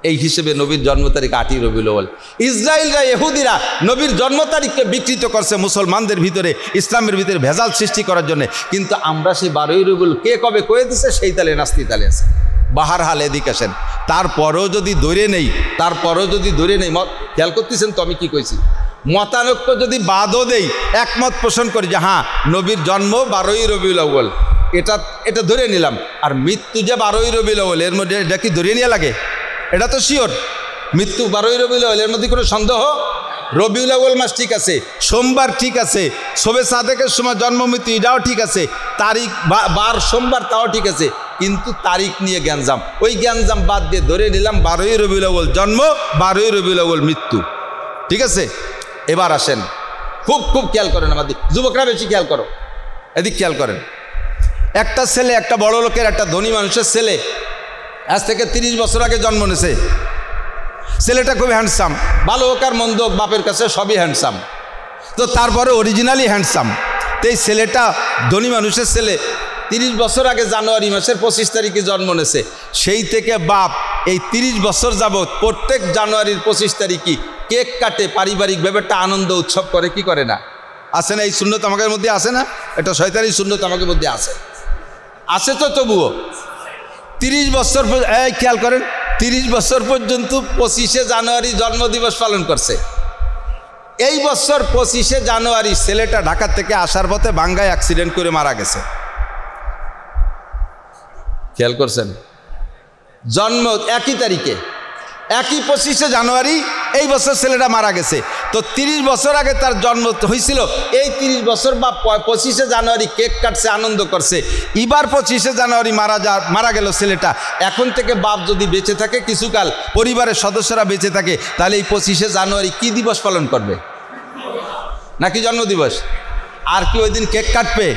এই হিসেবে নবীর জন্ম তারিখ 8ই রবিউল আউয়াল। ইসরায়েলরা ইহুদিরা নবীর জন্ম তারিখকে বিকৃত করছে মুসলমানদের ভিতরে, ইসলামের ভিতরে ভেজাল সৃষ্টি করার জন্য, কিন্তু আমরা সেই 12ই রবিউল কে কবে কয়ে দিছে সেই তালে নাস্তি তালে আছে। বাহার হাল এদিকে আসেন, তারপরেও যদি ধরে নেই, খেয়াল করতেছেন তো আমি কি কইছি, মতানৈক্য যদি বাদও দেই, একমত পোষণ করি যে হ্যাঁ নবীর জন্ম 12ই রবিউল আউয়াল, এটা ধরে নিলাম, আর মৃত্যু যে 12ই রবিউল আউয়াল, এর মধ্যে এটা কি ধরে নেওয়া লাগে? এটা তো শিওর মৃত্যু 12ই রবিউল আউয়াল, এর মধ্যে কোনো সন্দেহ? রবিউল আউয়াল মাস ঠিক আছে, সোমবার ঠিক আছে, শবে সাদেকের সময় জন্ম মৃত্যু এটাও ঠিক আছে, তারিখ বার সোমবার তাও ঠিক আছে, কিন্তু তারিখ নিয়ে গ্যাঞ্জাম, ওই গ্যাঞ্জাম বাদ দিয়ে ধরে নিলাম 12ই রবিউল আউয়াল জন্ম, 12ই রবিউল আউয়াল মৃত্যু। ঠিক আছে, এবার আসেন, খুব খেয়াল করেন, আমাদের যুবকরা বেশি খেয়াল করো, এদিক খেয়াল করেন। একটা ছেলে, একটা বড় লোকের, একটা ধনী মানুষের ছেলে আজ থেকে 30 বছর আগে জন্ম নিয়েছে। ছেলেটা খুব হ্যান্ডসাম, ভালো হোক আর মন্দ হোক, বাপের কাছে সবই হ্যান্ডসাম, তো তারপরে অরিজিনালি হ্যান্ডসাম। তো এই ছেলেটা ধনী মানুষের ছেলে 30 বছর আগে জানুয়ারি মাসের 25 তারিখে জন্ম নিয়েছে। সেই থেকে বাপ এই 30 বছর যাবৎ প্রত্যেক জানুয়ারির 25 তারিখই কেক কাটে, পারিবারিক ব্যাপারটা আনন্দ উৎসব করে, কি করে না? আছে না এই সুন্নত আমাদের মধ্যে? আছে না? এটা শয়তানি সুন্নত আমাদের মধ্যে আছে তো তবুও 30 বছর, এই খেয়াল করেন, 30 বছর পর্যন্ত 25শে জানুয়ারি জন্মদিবস পালন করছে। এই বছর 25শে জানুয়ারি ছেলেটা ঢাকা থেকে আসার পথে ভাঙ্গায় অ্যাক্সিডেন্ট করে মারা গেছে। খেয়াল করছেন? জন্ম একই তারিখে, একই 25শে জানুয়ারি এই বছর ছেলেটা মারা গেছে। তো 30 বছর আগে তার জন্ম হয়েছিল, এই 30 বছর বা 25শে জানুয়ারি কেক কাটছে, আনন্দ করছে। এবার 25শে জানুয়ারি মারা গেল ছেলেটা। এখন থেকে বাপ যদি বেঁচে থাকে, কিছুকাল পরিবারের সদস্যরা বেঁচে থাকে, তাহলে এই 25শে জানুয়ারি কি দিবস পালন করবে? নাকি জন্মদিবস? আর কি ওই দিন কেক কাটবে?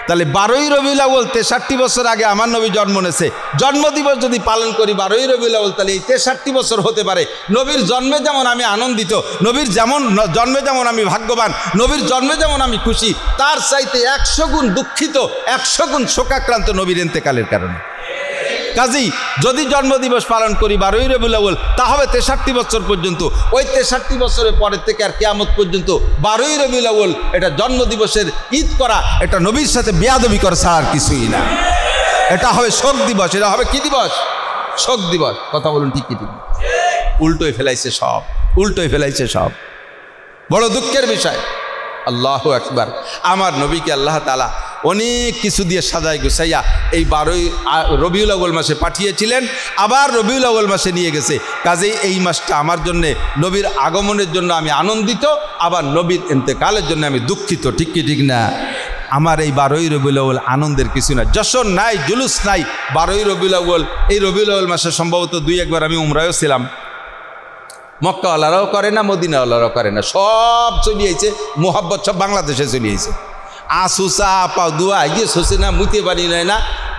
তাহলে 12ই রবিউল আউয়াল 63 বছর আগে আমার নবী জন্ম নিয়েছে, জন্মদিবস যদি পালন করি 12ই রবিউল আউয়াল, তাহলে এই 63 বছর হতে পারে। নবীর জন্মে যেমন আমি আনন্দিত, নবীর জন্মে যেমন আমি ভাগ্যবান, নবীর জন্মে যেমন আমি খুশি, তার চাইতে 100 গুণ দুঃখিত, 100 গুণ শোকাক্রান্ত নবীর ইন্তেকালের কারণে। কাজেই যদি জন্মদিবস পালন করি 12ই রবিউল আউয়াল, তা হবে 63 বছর পর্যন্ত। ওই 63 বছরের পরের থেকে আর কিয়ামত পর্যন্ত 12ই রবিউল আউয়াল এটা জন্মদিবসের ঈদ করা, এটা নবীর সাথে বেয়াদবি করা ছাড়া আর কিছুই না। এটা হবে শোক দিবস। এটা হবে কি দিবস? শোক দিবস। কথা বলুন, ঠিক কি ঠিক? উল্টোই ফেলাইছে সব, উল্টোই ফেলাইছে সব। বড় দুঃখের বিষয়। আল্লাহু আকবার। আমার নবীকে আল্লাহ তাআলা অনেক কিছু দিয়ে সাজায় গুছাইয়া এই 12ই রবিউল আউয়াল মাসে পাঠিয়েছিলেন, আবার রবিউল আউয়াল মাসে নিয়ে গেছে। কাজেই এই মাসটা আমার জন্যে, নবীর আগমনের জন্য আমি আনন্দিত, আবার নবীর ইন্তেকালের জন্য আমি দুঃখিত। ঠিক কি ঠিক না? আমার এই 12ই রবিউল আউয়াল আনন্দের কিছু না, যশোর নাই, জুলুস নাই। 12ই রবিউল আউয়াল, এই রবিউল আউয়াল মাসে সম্ভবত 2-1বার আমি উমরায়ও ছিলাম। মক্কাওয়ালারাও করে না, মদিনাওয়ালারাও করে না, সব চলিয়েছে মোহাব্বত, সব বাংলাদেশে চলিয়েছে। আসুসা পাও দুয়া গিয়ে শোষে না, মুতে পারি নেয় না,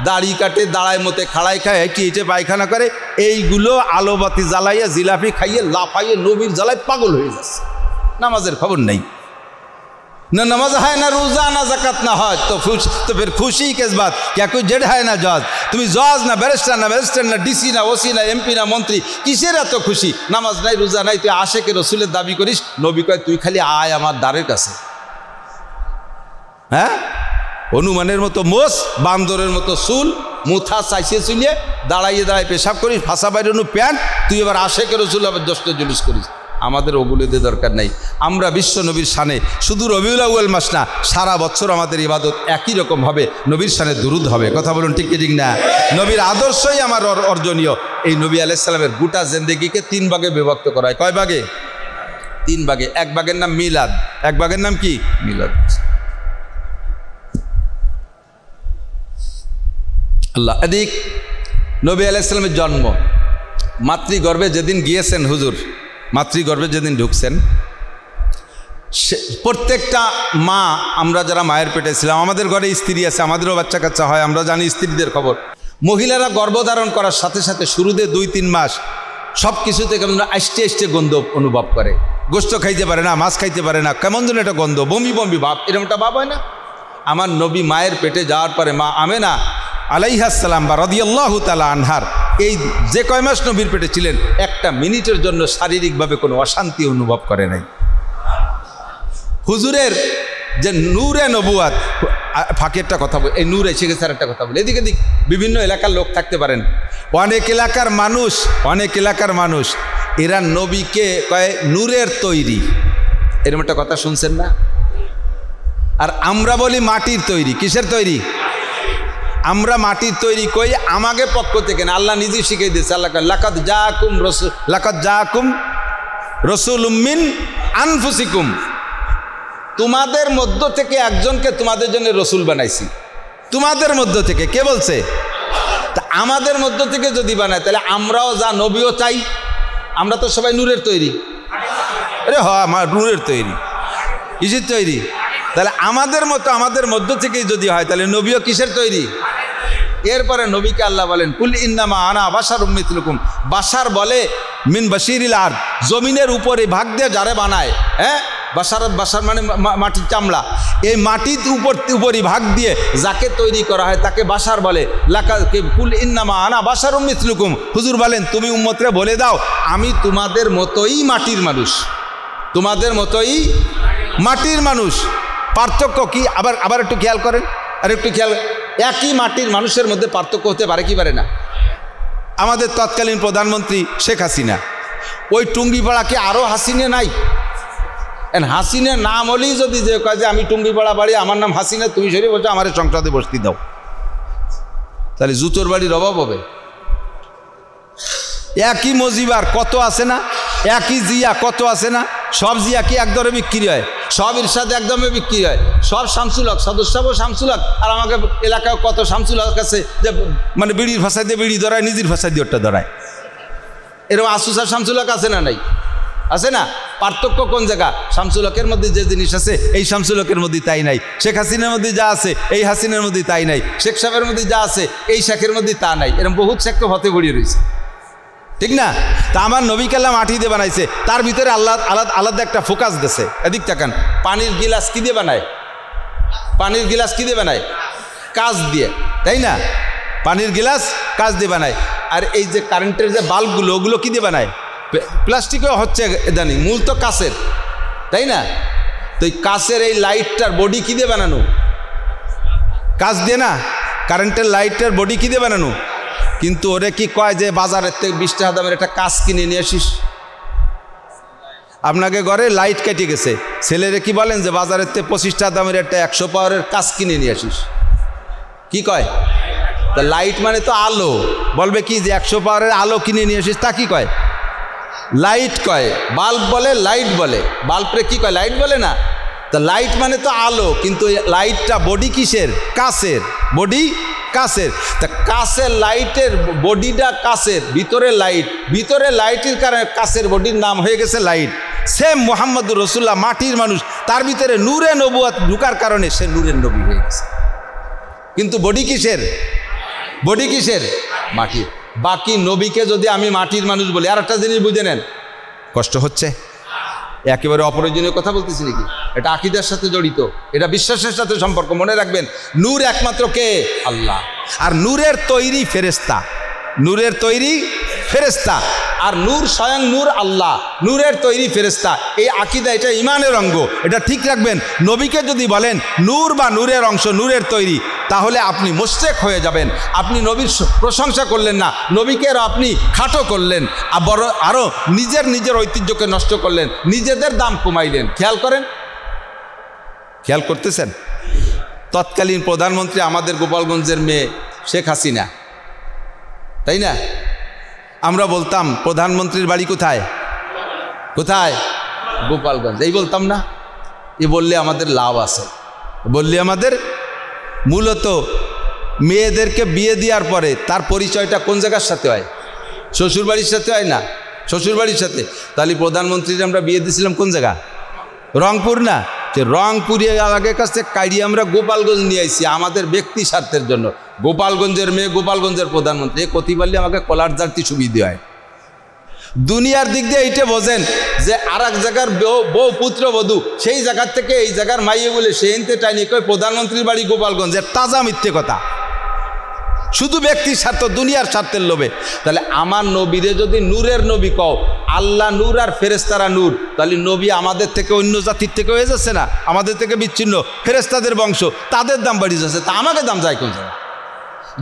দাড়ি কাটে, দাঁড়ায় মতে খাড়াই খায়, হেঁটে পায়খানা করে, এইগুলো আলোবাতি জ্বালাইয়া জিলাপি খাইয়ে লাফাইয়ে নবীর জ্বালায় পাগল হয়ে যাচ্ছে। নামাজের খবর নেই, না নামাজ হয় না, রোজা না, জাকাত না হয়, তো ফের খুশি কেস বাত ক্যা কোই জেড হয় না জজ। তুমি জজ না, ব্যারিস্টার না, ডিসি না, ওসি না, এমপি না, মন্ত্রী, কিসের এত খুশি? নামাজ নাই, রোজা নাই, তুই আশেকে রসুলের দাবি করিস। নবী কয় তুই খালি আয় আমার দ্বারের কাছে, হ্যাঁ, হনুমানের মতো মোষ, বান্দরের মতো চুল, মুথা চাইছে চুলিয়ে দাঁড়াইয়ে দাঁড়ায় পেশাব করিস, ফাঁসা বাইরে প্যান্ট, তুই এবার আশেখ রসুল আবার দষ্ট জুলুস করিস। আমাদের ওগুলোতে দরকার নেই। আমরা বিশ্ব নবীর শানে শুধু রবিউল আউয়াল মাস না, সারা বছর আমাদের ইবাদত একই রকম হবে, নবীর শানে দুরুদ হবে। কথা বলুন ঠিক কি ঠিক না? নবীর আদর্শই আমার অর্জনীয়। এই নবী আলাইহিস সালামের গোটা জিন্দেগিকে 3 ভাগে বিভক্ত করা হয়। কয় ভাগে? 3 ভাগে। এক ভাগের নাম মিলাদ, এক ভাগের নাম কি? মিলাদ। আল্লাহ এদিক নবী আলাইহিস সালামের জন্ম, মাতৃগর্ভে যেদিন গিয়েছেন হুজুর, মাতৃগর্ভে যেদিন ঢুকছেন, প্রত্যেকটা মা, আমরা যারা মায়ের পেটে ছিলাম, আমাদের ঘরে স্ত্রী আছে, আমাদেরও বাচ্চা কাচ্চা হয়, আমরা জানি স্ত্রীদের খবর। মহিলারা গর্ভধারণ করার সাথে সাথে শুরুতে 2-3 মাস সব কিছুতে কেমন আষ্টে আষ্টে গন্ধ অনুভব করে, গোস্ত খাইতে পারে না, মাছ খাইতে পারে না, কেমন যেন একটা গন্ধ, বমি বমি ভাব, এরকম একটা ভাব হয় না? আমার নবী মায়ের পেটে যাওয়ার পরে মা আমেনা আলাইহিস সালাম বা রাদিয়াল্লাহু তাআলা আনহার এই যে কয় মাস নবীর পেটে ছিলেন, একটা মিনিটের জন্য শারীরিকভাবে কোনো অশান্তি অনুভব করে নাই। হুজুরের যে নূরে নবুয়াত, ফাঁকে একটা কথা বলি, এই নূর এসে গেছে আর একটা কথা বলি, এদিকে দিক বিভিন্ন এলাকার লোক থাকতে পারেন, অনেক এলাকার মানুষ এরা নবীকে কয় নূরের তৈরি, এরকম একটা কথা শুনছেন না? আর আমরা বলি মাটির তৈরি। কিসের তৈরি? আমরা মাটির তৈরি কই আমাকে পক্ষ থেকে না, আল্লাহ নিজে শিখিয়ে দিয়েছে। আল্লাহ লাকাদ জাআকুম রাসূলুম মিন আনফুসিকুম, তোমাদের মধ্য থেকে একজনকে তোমাদের জন্য রসুল বানাইছি। তোমাদের মধ্য থেকে, কে বলছে? তা আমাদের মধ্য থেকে যদি বানায় তাহলে আমরাও যা নবীও চাই। আমরা তো সবাই নূরের তৈরি। আরে হ্যাঁ, আমার নূরের তৈরি, কিসের তৈরি? তাহলে আমাদের মধ্য থেকেই যদি হয় তাহলে নবীও কিসের তৈরি? এরপরে নবীকে আল্লাহ বলেন কুল ইন্নামা আনা বাশারুম মিথলুকুম। বাশার বলে মিন বাশিরিল আরদ, জমিনের উপরে ভাগ দিয়ে যারে বানায়, হ্যাঁ, বাশার মানে মাটির চামড়া, এই মাটির উপরই ভাগ দিয়ে যাকে তৈরি করা হয় তাকে বাশার বলে। কুল ইন্নামা আনা বাশারুম মিথলুকুম, হুজুর বলেন তুমি উম্মতরে বলে দাও আমি তোমাদের মতোই মাটির মানুষ, তোমাদের মতোই মাটির মানুষ। পার্থক্য কি? আবার একটু খেয়াল করেন, আর একটু খেয়াল, একই মাটির মানুষের মধ্যে পার্থক্য হতে পারে কি পারে না? আমাদের তৎকালীন প্রধানমন্ত্রী শেখ হাসিনা, ওই টুঙ্গিপাড়াকে আরও হাসিনে নাই? হাসিনের নাম হলেই যদি যে কয় যে আমি টুঙ্গিপাড়া বাড়ি, আমার নাম হাসিনা, তুমি সরিয়ে বলছো আমার সংসদে বসতি দাও, তাহলে জুতোর বাড়ির অভাব হবে? একই মজিবার কত আছে না, একই জিয়া কত আছে না, সব জিয়া কি একদরে বিক্রি হয়? সব ইরশাদ একদমে বিক্রি হয়। সব শামসুল হক, সদস্যও শামসুল হক, আর আমাকে এলাকায় কত শামসুল হক আছে যে মানে বিড়ির ভাষায় দিয়ে বিড়ি ধরায়, নিজের ভাষায় দিয়ে ওটা ধরায়। এরকম আসুসার শামসুল হক আছে না? নাই, আছে না? পার্থক্য কোন জায়গা? শামসুল হকের মধ্যে যে জিনিস আছে এই শামসুল হকের মধ্যে তাই নাই, শেখ হাসিনার মধ্যে যা আছে এই হাসিনার মধ্যে তাই নাই, শেখ সাহেবের মধ্যে যা আছে এই শেখের মধ্যে তা নাই। এরকম বহুত শেখ তো হতে গড়িয়ে রয়েছে, ঠিক না? তা আমার নবীকে আল্লাহ মাটি দিয়ে বানাইছে, তার ভিতরে আল্লাহ আলাদা একটা ফোকাস দিয়েছে। এদিক তাকান, পানির গিলাস কি দিয়ে বানায়? পানির গিলাস কি দিয়ে বানায়? কাঁচ দিয়ে, তাই না? পানির গিলাস কাঁচ দিয়ে বানায়। আর এই যে কারেন্টের যে বাল্বগুলো, ওগুলো কি দিয়ে বানায়? প্লাস্টিকও হচ্ছে জানি, মূল তো কাঁচের, তাই না? তো এই কাঁচের এই লাইটটার বডি কি দিয়ে বানানো? কাঁচ দিয়ে না? কারেন্টের লাইটের বডি কি দিয়ে বানানো? কিন্তু ওরে কি কয় যে বাজারের থেকে 20 টাকা দামের একটা কাঁচ কিনে নিয়ে আসিস। আপনাকে ঘরে লাইট কেটে গেছে, ছেলেরে কি বলেন যে বাজারের থেকে 25 টাকা দামের একটা 100 পাওয়ারের কাঁচ কিনে নিয়ে আসিস, কি কয়? তা লাইট মানে তো আলো, বলবে কি যে 100 পাওয়ারের আলো কিনে নিয়ে আসিস, তা কি কয়? লাইট কয়। বাল্ব বলে, লাইট বলে। বাল্বরে কি কয়? লাইট বলে না? তা লাইট মানে তো আলো, কিন্তু লাইটটা বডি কিসের? কাঁচের, বডি কাঁচের। তা কাঁচের লাইটের বডিটা কাঁচের, ভিতরে লাইট, ভিতরে লাইটের কারণে কাঁচের বডির নাম হয়ে গেছে লাইট। সেম মুহাম্মদুর রাসূলুল্লাহ মাটির মানুষ, তার ভিতরে নূরে নবুয়ত ঢুকার কারণে সে নূরের নবী হয়ে গেছে। কিন্তু বডি কিসের? বডি কিসের? মাটির। বাকি নবীকে যদি আমি মাটির মানুষ বলি, আর একটা জিনিস বুঝে নেন, কষ্ট হচ্ছে? একেবারে অপ্রয়োজনীয় কথা বলতেছি নাকি? এটা আকীদার সাথে জড়িত, এটা বিশ্বাসের সাথে সম্পর্ক। মনে রাখবেন, নূর একমাত্র কে? আল্লাহ। আর নূরের তৈরি ফেরেশতা, নূরের তৈরি ফেরেশতা। আর নূর স্বয়ং নূর আল্লাহ, নূরের তৈরি ফেরেশতা। এই আকীদা, এটা ঈমানের অঙ্গ, এটা ঠিক রাখবেন। নবীকে যদি বলেন নূর বা নূরের অংশ, নূরের তৈরি, তাহলে আপনি মুশরিক হয়ে যাবেন। আপনি নবীর প্রশংসা করলেন না, নবীকে আপনি খাটো করলেন, আরও নিজের ঐতিহ্যকে নষ্ট করলেন, নিজেদের দাম কমাইলেন। খেয়াল করেন, খেয়াল করতেছেন? তৎকালীন প্রধানমন্ত্রী আমাদের গোপালগঞ্জের মেয়ে শেখ হাসিনা, তাই না? আমরা বলতাম প্রধানমন্ত্রীর বাড়ি কোথায় কোথায়? গোপালগঞ্জ। এই বলতাম না? এ বললে আমাদের লাভ আছে, বললে আমাদের মূলত মেয়েদেরকে বিয়ে দেওয়ার পরে তার পরিচয়টা কোন জায়গার সাথে হয়? শ্বশুরবাড়ির সাথে হয় না? শ্বশুরবাড়ির সাথে। তাহলে প্রধানমন্ত্রীর আমরা বিয়ে দিয়েছিলাম কোন জায়গা? রংপুর না? যে রংপুরে আগের কাছ থেকে কাইড়িয়ে আমরা গোপালগঞ্জ নিয়ে আইছি আমাদের ব্যক্তি স্বার্থের জন্য। গোপালগঞ্জের মেয়ে, গোপালগঞ্জের প্রধানমন্ত্রী, কতি পারলে আমাকে কলার জাতি সুবিধা হয়। দুনিয়ার দিক দিয়ে এইটা বোঝেন যে আর এক জায়গার বউ পুত্র বধূ, সেই জায়গার থেকে এই জায়গার মাইয়ে বলে সে এনতে টাইনি কই প্রধানমন্ত্রীর বাড়ি গোপালগঞ্জের। তাজা মিথ্যে কথা, শুধু ব্যক্তির স্বার্থ, দুনিয়ার স্বার্থের লোভে। তাহলে আমার নবীরে যদি নূরের নবী কও, আল্লাহ নূর আর ফেরেশতারা নূর, তাহলে নবী আমাদের থেকে অন্য জাতির থেকে হয়ে যাচ্ছে না? আমাদের থেকে বিচ্ছিন্ন, ফেরেশতাদের বংশ, তাদের দাম বাড়িয়ে যাচ্ছে, তা আমাকে দাম যায় কোন জায়গায়?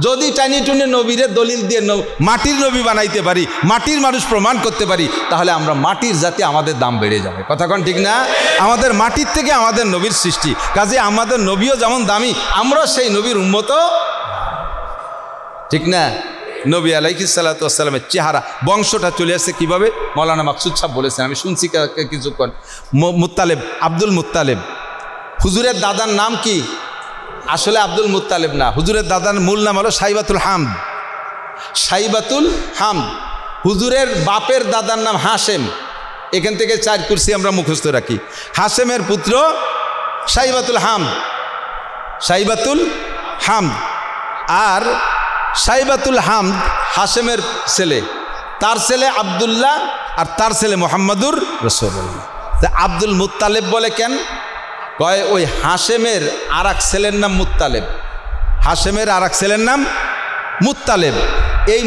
যদি টানি টুনে নবীরে দলিল দিয়ে মাটির নবী বানাইতে পারি, মাটির মানুষ প্রমাণ করতে পারি, তাহলে আমরা মাটির জাতি, আমাদের দাম বেড়ে যাবে। কথা কোন ঠিক না? আমাদের মাটির থেকে আমাদের নবীর সৃষ্টি, কাজে আমাদের নবীও যেমন দামি, আমরা সেই নবীর উম্মত, ঠিক না? নবী আলাইহিস সালাতু ওয়াস সালামের চেহারা, বংশটা চলে আসছে কিভাবে? মৌলানা মাকসুদ সাহেব বলেছেন, আমি শুনছি কিছুক্ষণ। মুত্তালেব, আব্দুল মুত্তালেব। হুজুরের দাদার নাম কি? আসলে আব্দুল মুত্তালেব না, হুজুরের দাদার মূল নাম হলো সাইবাতুল হামদ। সাইবাতুল হামদ। হুজুরের বাপের দাদার নাম হাশেম। এখান থেকে 4 কুরসি আমরা মুখস্থ রাখি। হাশেমের পুত্র সাইবাতুল হামদ, সাইবাতুল হামদ। আর সাইবাতুল হামদ হাশেমের ছেলে, তার ছেলে আব্দুল্লাহ, আর তার ছেলে মোহাম্মদুর রাসূলুল্লাহ। তা আব্দুল মুত্তালেব বলে কেন? কয় ওই হাশেমের আর এক ছেলের নাম মুত্তালেব, হাশেমের আর এক ছেলের নাম মুত্তালেব। এই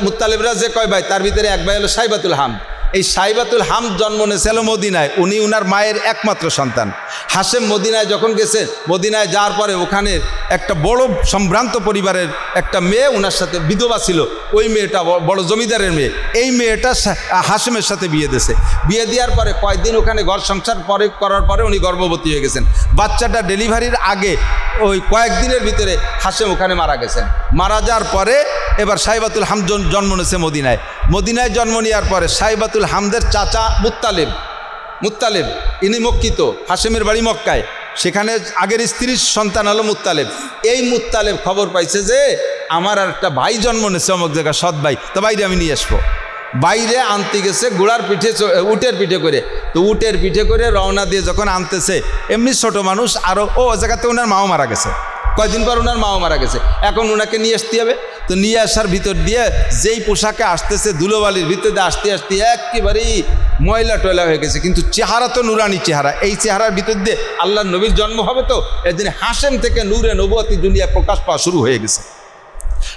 মুত্তালেবরা যে কয় ভাই, তার ভিতরে এক ভাই হলো সাইবাতুল হামদ। এই সাইবাতুল হামদ জন্ম নিয়েছিল মদিনায়, উনি উনার মায়ের একমাত্র সন্তান। হাশেম মদিনায় যখন গেছেন, মদিনায় যাওয়ার পরে ওখানে একটা বড় সম্ভ্রান্ত পরিবারের একটা মেয়ে ওনার সাথে বিধবা ছিল, ওই মেয়েটা বড় জমিদারের মেয়ে। এই মেয়েটা হাশেমের সাথে বিয়ে দিয়েছে। বিয়ে দেওয়ার পরে কয়েকদিন ওখানে ঘর সংসার করার পরে উনি গর্ভবতী হয়ে গেছেন। বাচ্চাটা ডেলিভারির আগে ওই কয়েকদিনের ভিতরে হাশেম ওখানে মারা গেছেন। মারা যাওয়ার পরে এবার সাইবাতুল হামদ জন্ম নিয়েছে মদিনায়। মদিনায় জন্ম নেওয়ার পরে সাইবাতুল হামদের চাচা মুত্তালেব ইনি মক্কিত, হাশেমের বাড়ি মক্কায়, সেখানে আগের স্ত্রীর সন্তান হলো মুত্তালেব। এই মুত্তালেব খবর পাইছে যে আমার আর একটা ভাই জন্ম নিয়েছে অমুক জায়গায়, সৎ ভাই, তো বাইরে আমি নিয়ে আসবো। বাইরে আনতে গেছে ঘোড়ার পিঠে, উটের পিঠে করে। তো উটের পিঠে করে রওনা দিয়ে যখন আনতেছে, এমনি ছোট মানুষ, আরও ও জায়গাতে ওনার মাও মারা গেছে, কয়দিন পর ওনার মাও মারা গেছে। এখন ওনাকে নিয়ে আসতে হবে। তো নিয়ে আসার ভিতর দিয়ে যেই পোশাকে আসতেছে, ধুলোবালির ভিতর দিয়ে আসতে আসতে একেবারেই ময়লা টয়লা হয়ে গেছে, কিন্তু চেহারা তো নুরানি চেহারা। এই চেহারার ভিতর দিয়ে আল্লাহর নবীর জন্ম হবে। তো এদিন হাশেম থেকে নূরে নবুয়তি দুনিয়া প্রকাশ পাওয়া শুরু হয়ে গেছে।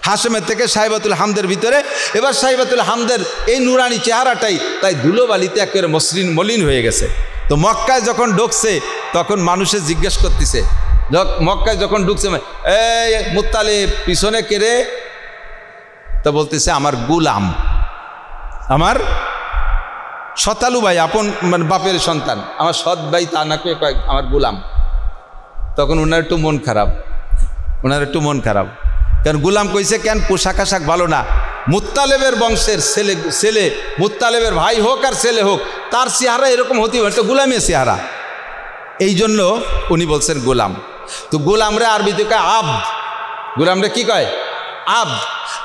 হাশেমের থেকে সাইবাতুল হামদের ভিতরে, এবার সাইবাতুল হামদের এই নুরানি চেহারাটাই তাই ধুলোবালিতে একেবারে মলিন হয়ে গেছে। তো মক্কায় যখন ঢুকছে, তখন মানুষে জিজ্ঞেস করতেছে, মক্কায় যখন ঢুকছে, এই মুত্তালেব পিছনে কেড়ে? তা বলতেছে আমার গুলাম, আমার শতালু ভাই, আপন মানে বাপের সন্তান, আমার সৎ ভাই, তা না কয়ে কয়েক আমার গুলাম। তখন ওনার একটু মন খারাপ, কারণ গুলাম কইছে কেন? পোশাক আশাক ভালো না। মুত্তালেবের বংশের ছেলে মুত্তালেবের ভাই হোক আর ছেলে হোক, তার চেহারা এরকম হতে পারে, তো গুলামের চেহারা। এই জন্য উনি বলছেন গোলাম। তো গোলামরে আরবিতে কয় আব্দ, গোলামরে কি কয়? আব্দ।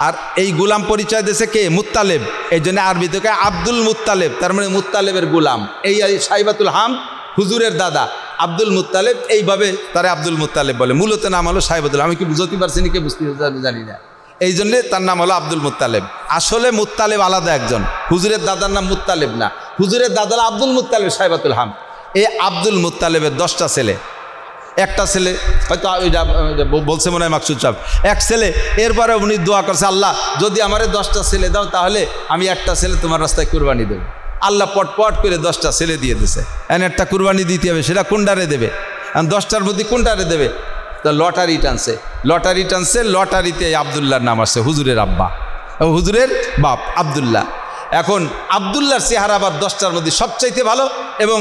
আর এই গোলাম পরিচয় দিয়েছে কে? মুত্তালেব। এই জন্য আরবিতে কয় আব্দুল মুত্তালেব, তার মানে মুত্তালেবের গোলাম। এই সাইবাতুল হামদ হুজুরের দাদা আব্দুল মুত্তালেব, এইভাবে তারা আব্দুল মুত্তালেব বলে। মূলত নাম হলো সাইবাতুল। আমি কি বুঝতে পারছি নি, কে বুঝতে জানি না, এই জন্যে তার নাম হলো আব্দুল মুত্তালেব। আসলে মুত্তালেব আলাদা একজন, হুজুরের দাদার নাম মুত্তালেব না, হুজুরের দাদা আব্দুল মুত্তালেব সাইবাতুল হামদ। এই আব্দুল মুত্তালেবের 10টা ছেলে। একটা ছেলে হয়তো বলছে মনে হয় মাকসুদ সাহেব, এক ছেলে, এরপরে উনি দোয়া করছে, আল্লাহ যদি আমারে 10টা ছেলে দাও তাহলে আমি একটা ছেলে তোমার রাস্তায় কুরবানি দেবো। আল্লাহ পট করে 10টা ছেলে দিয়ে দিছে। এখন একটা কুরবানি দিতে হবে, সেটা কোনটারে দেবে? 10টার মধ্যে কোনটারে দেবে? তো লটারি টানছে, লটারিতে আবদুল্লাহর নাম আসছে, হুজুরের আব্বা, হুজুরের বাপ আবদুল্লাহ। এখন আবদুল্লাহর চেহারা আবার 10টার মধ্যে সবচাইতে ভালো এবং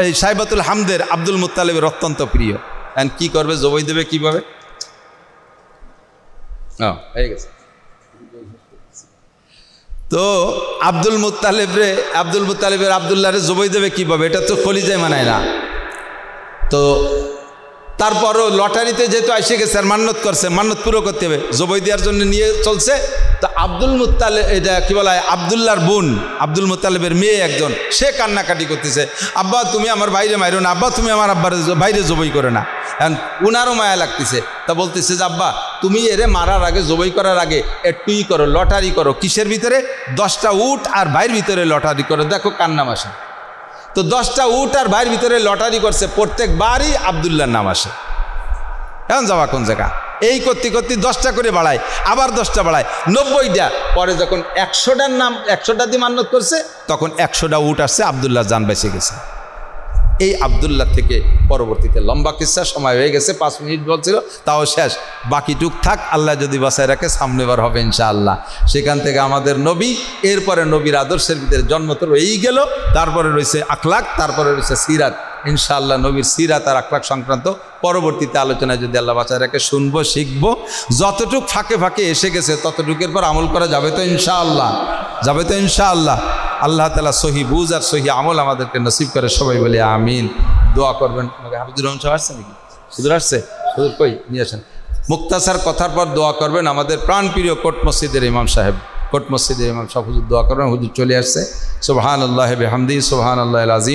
এই সাইবাতুল হামদের আব্দুল মুত্তালিবের অত্যন্ত প্রিয়। এখন কি করবে? জবাই দেবে কিভাবে? হয়ে গেছে। তো আব্দুল মুত্তালিবের আবদুল্লাহরে জবাই দেবে কিভাবে? এটা তো কলিজায় মানায় না। তো তারপরও লটারিতে যেহেতু এসে গেছে আর মান্নত করছে, মান্নত পুরো করতে হবে, জবাই দেওয়ার জন্য নিয়ে চলছে। তো আব্দুল মুত্তালিব, এটা কি বলা হয়, আবদুল্লাহর বোন, আব্দুল মুত্তালিবের মেয়ে একজন, সে কান্নাকাটি করতেছে, আব্বা তুমি আমার বাইরে মাইরো না, আব্বা তুমি আমার আব্বার বাইরে জবাই করে না। এখন উনারও মায়া লাগতেছে, তা বলতেছে যে আব্বা তুমি এরে মারার আগে, জবাই করার আগে একটুই করো, লটারি করো। কিসের ভিতরে? 10টা উট আর ভাইয়ের ভিতরে লটারি করো, দেখো কার নাম আসে। তো 10টা উট আর ভাইয়ের ভিতরে লটারি করছে, প্রত্যেকবারই আবদুল্লাহর নাম আসে। এখন যাওয়া কোন জায়গা? এই করতে করতে 10টা করে বাড়ায়, আবার 10টা বাড়ায়, 90টা। পরে যখন 100টার নাম, 100টা দিয়ে মান্নত করছে, তখন 100টা উট আসছে, আবদুল্লাহ জান বেঁচে গেছে। এই আবদুল্লাহ থেকে পরবর্তীতে লম্বা কিস্সা, সময় হয়ে গেছে, 5 মিনিট বলছিল, তাও শেষ। বাকিটুক থাক, আল্লাহ যদি বাঁচায় রাখে সামনেবার হবে ইনশাআল্লাহ। সেখান থেকে আমাদের নবী, এরপরে নবীর আদর্শের ভিতরে জন্ম তো রয়েই গেল, তারপরে রয়েছে আখলাক, তারপরে রয়েছে সিরাত। ইনশাআল্লাহ নবীর সিরাত আর আখলাক সংক্রান্ত পরবর্তীতে আলোচনায় যদি আল্লাহ বাঁচায় রাখে শুনবো, শিখবো। যতটুক ফাঁকে ফাঁকে এসে গেছে ততটুকের পর আমল করা যাবে তো ইনশাআল্লাহ, যাবে তো ইনশাআল্লাহ। আল্লাহ তাআলা সহি বুঝ আর সহি আমল আমাদেরকে নসিব করে, সবাই বলে আমিন। দোয়া করবেন। হাফিজুর রহমান সাহেব আসছে নাকি? হুজুর আসছে? হুজুর কই? নিয়ে আসেন। মুক্তাসার কথার পর দোয়া করবেন আমাদের প্রাণপ্রিয় কোট মসজিদের ইমাম সাহেব, হুজুর দোয়া করবেন। হুজুর চলে আসছে। সুবহানাল্লাহি বিহামদিহি, সুবহানাল্লাহিল আযীম।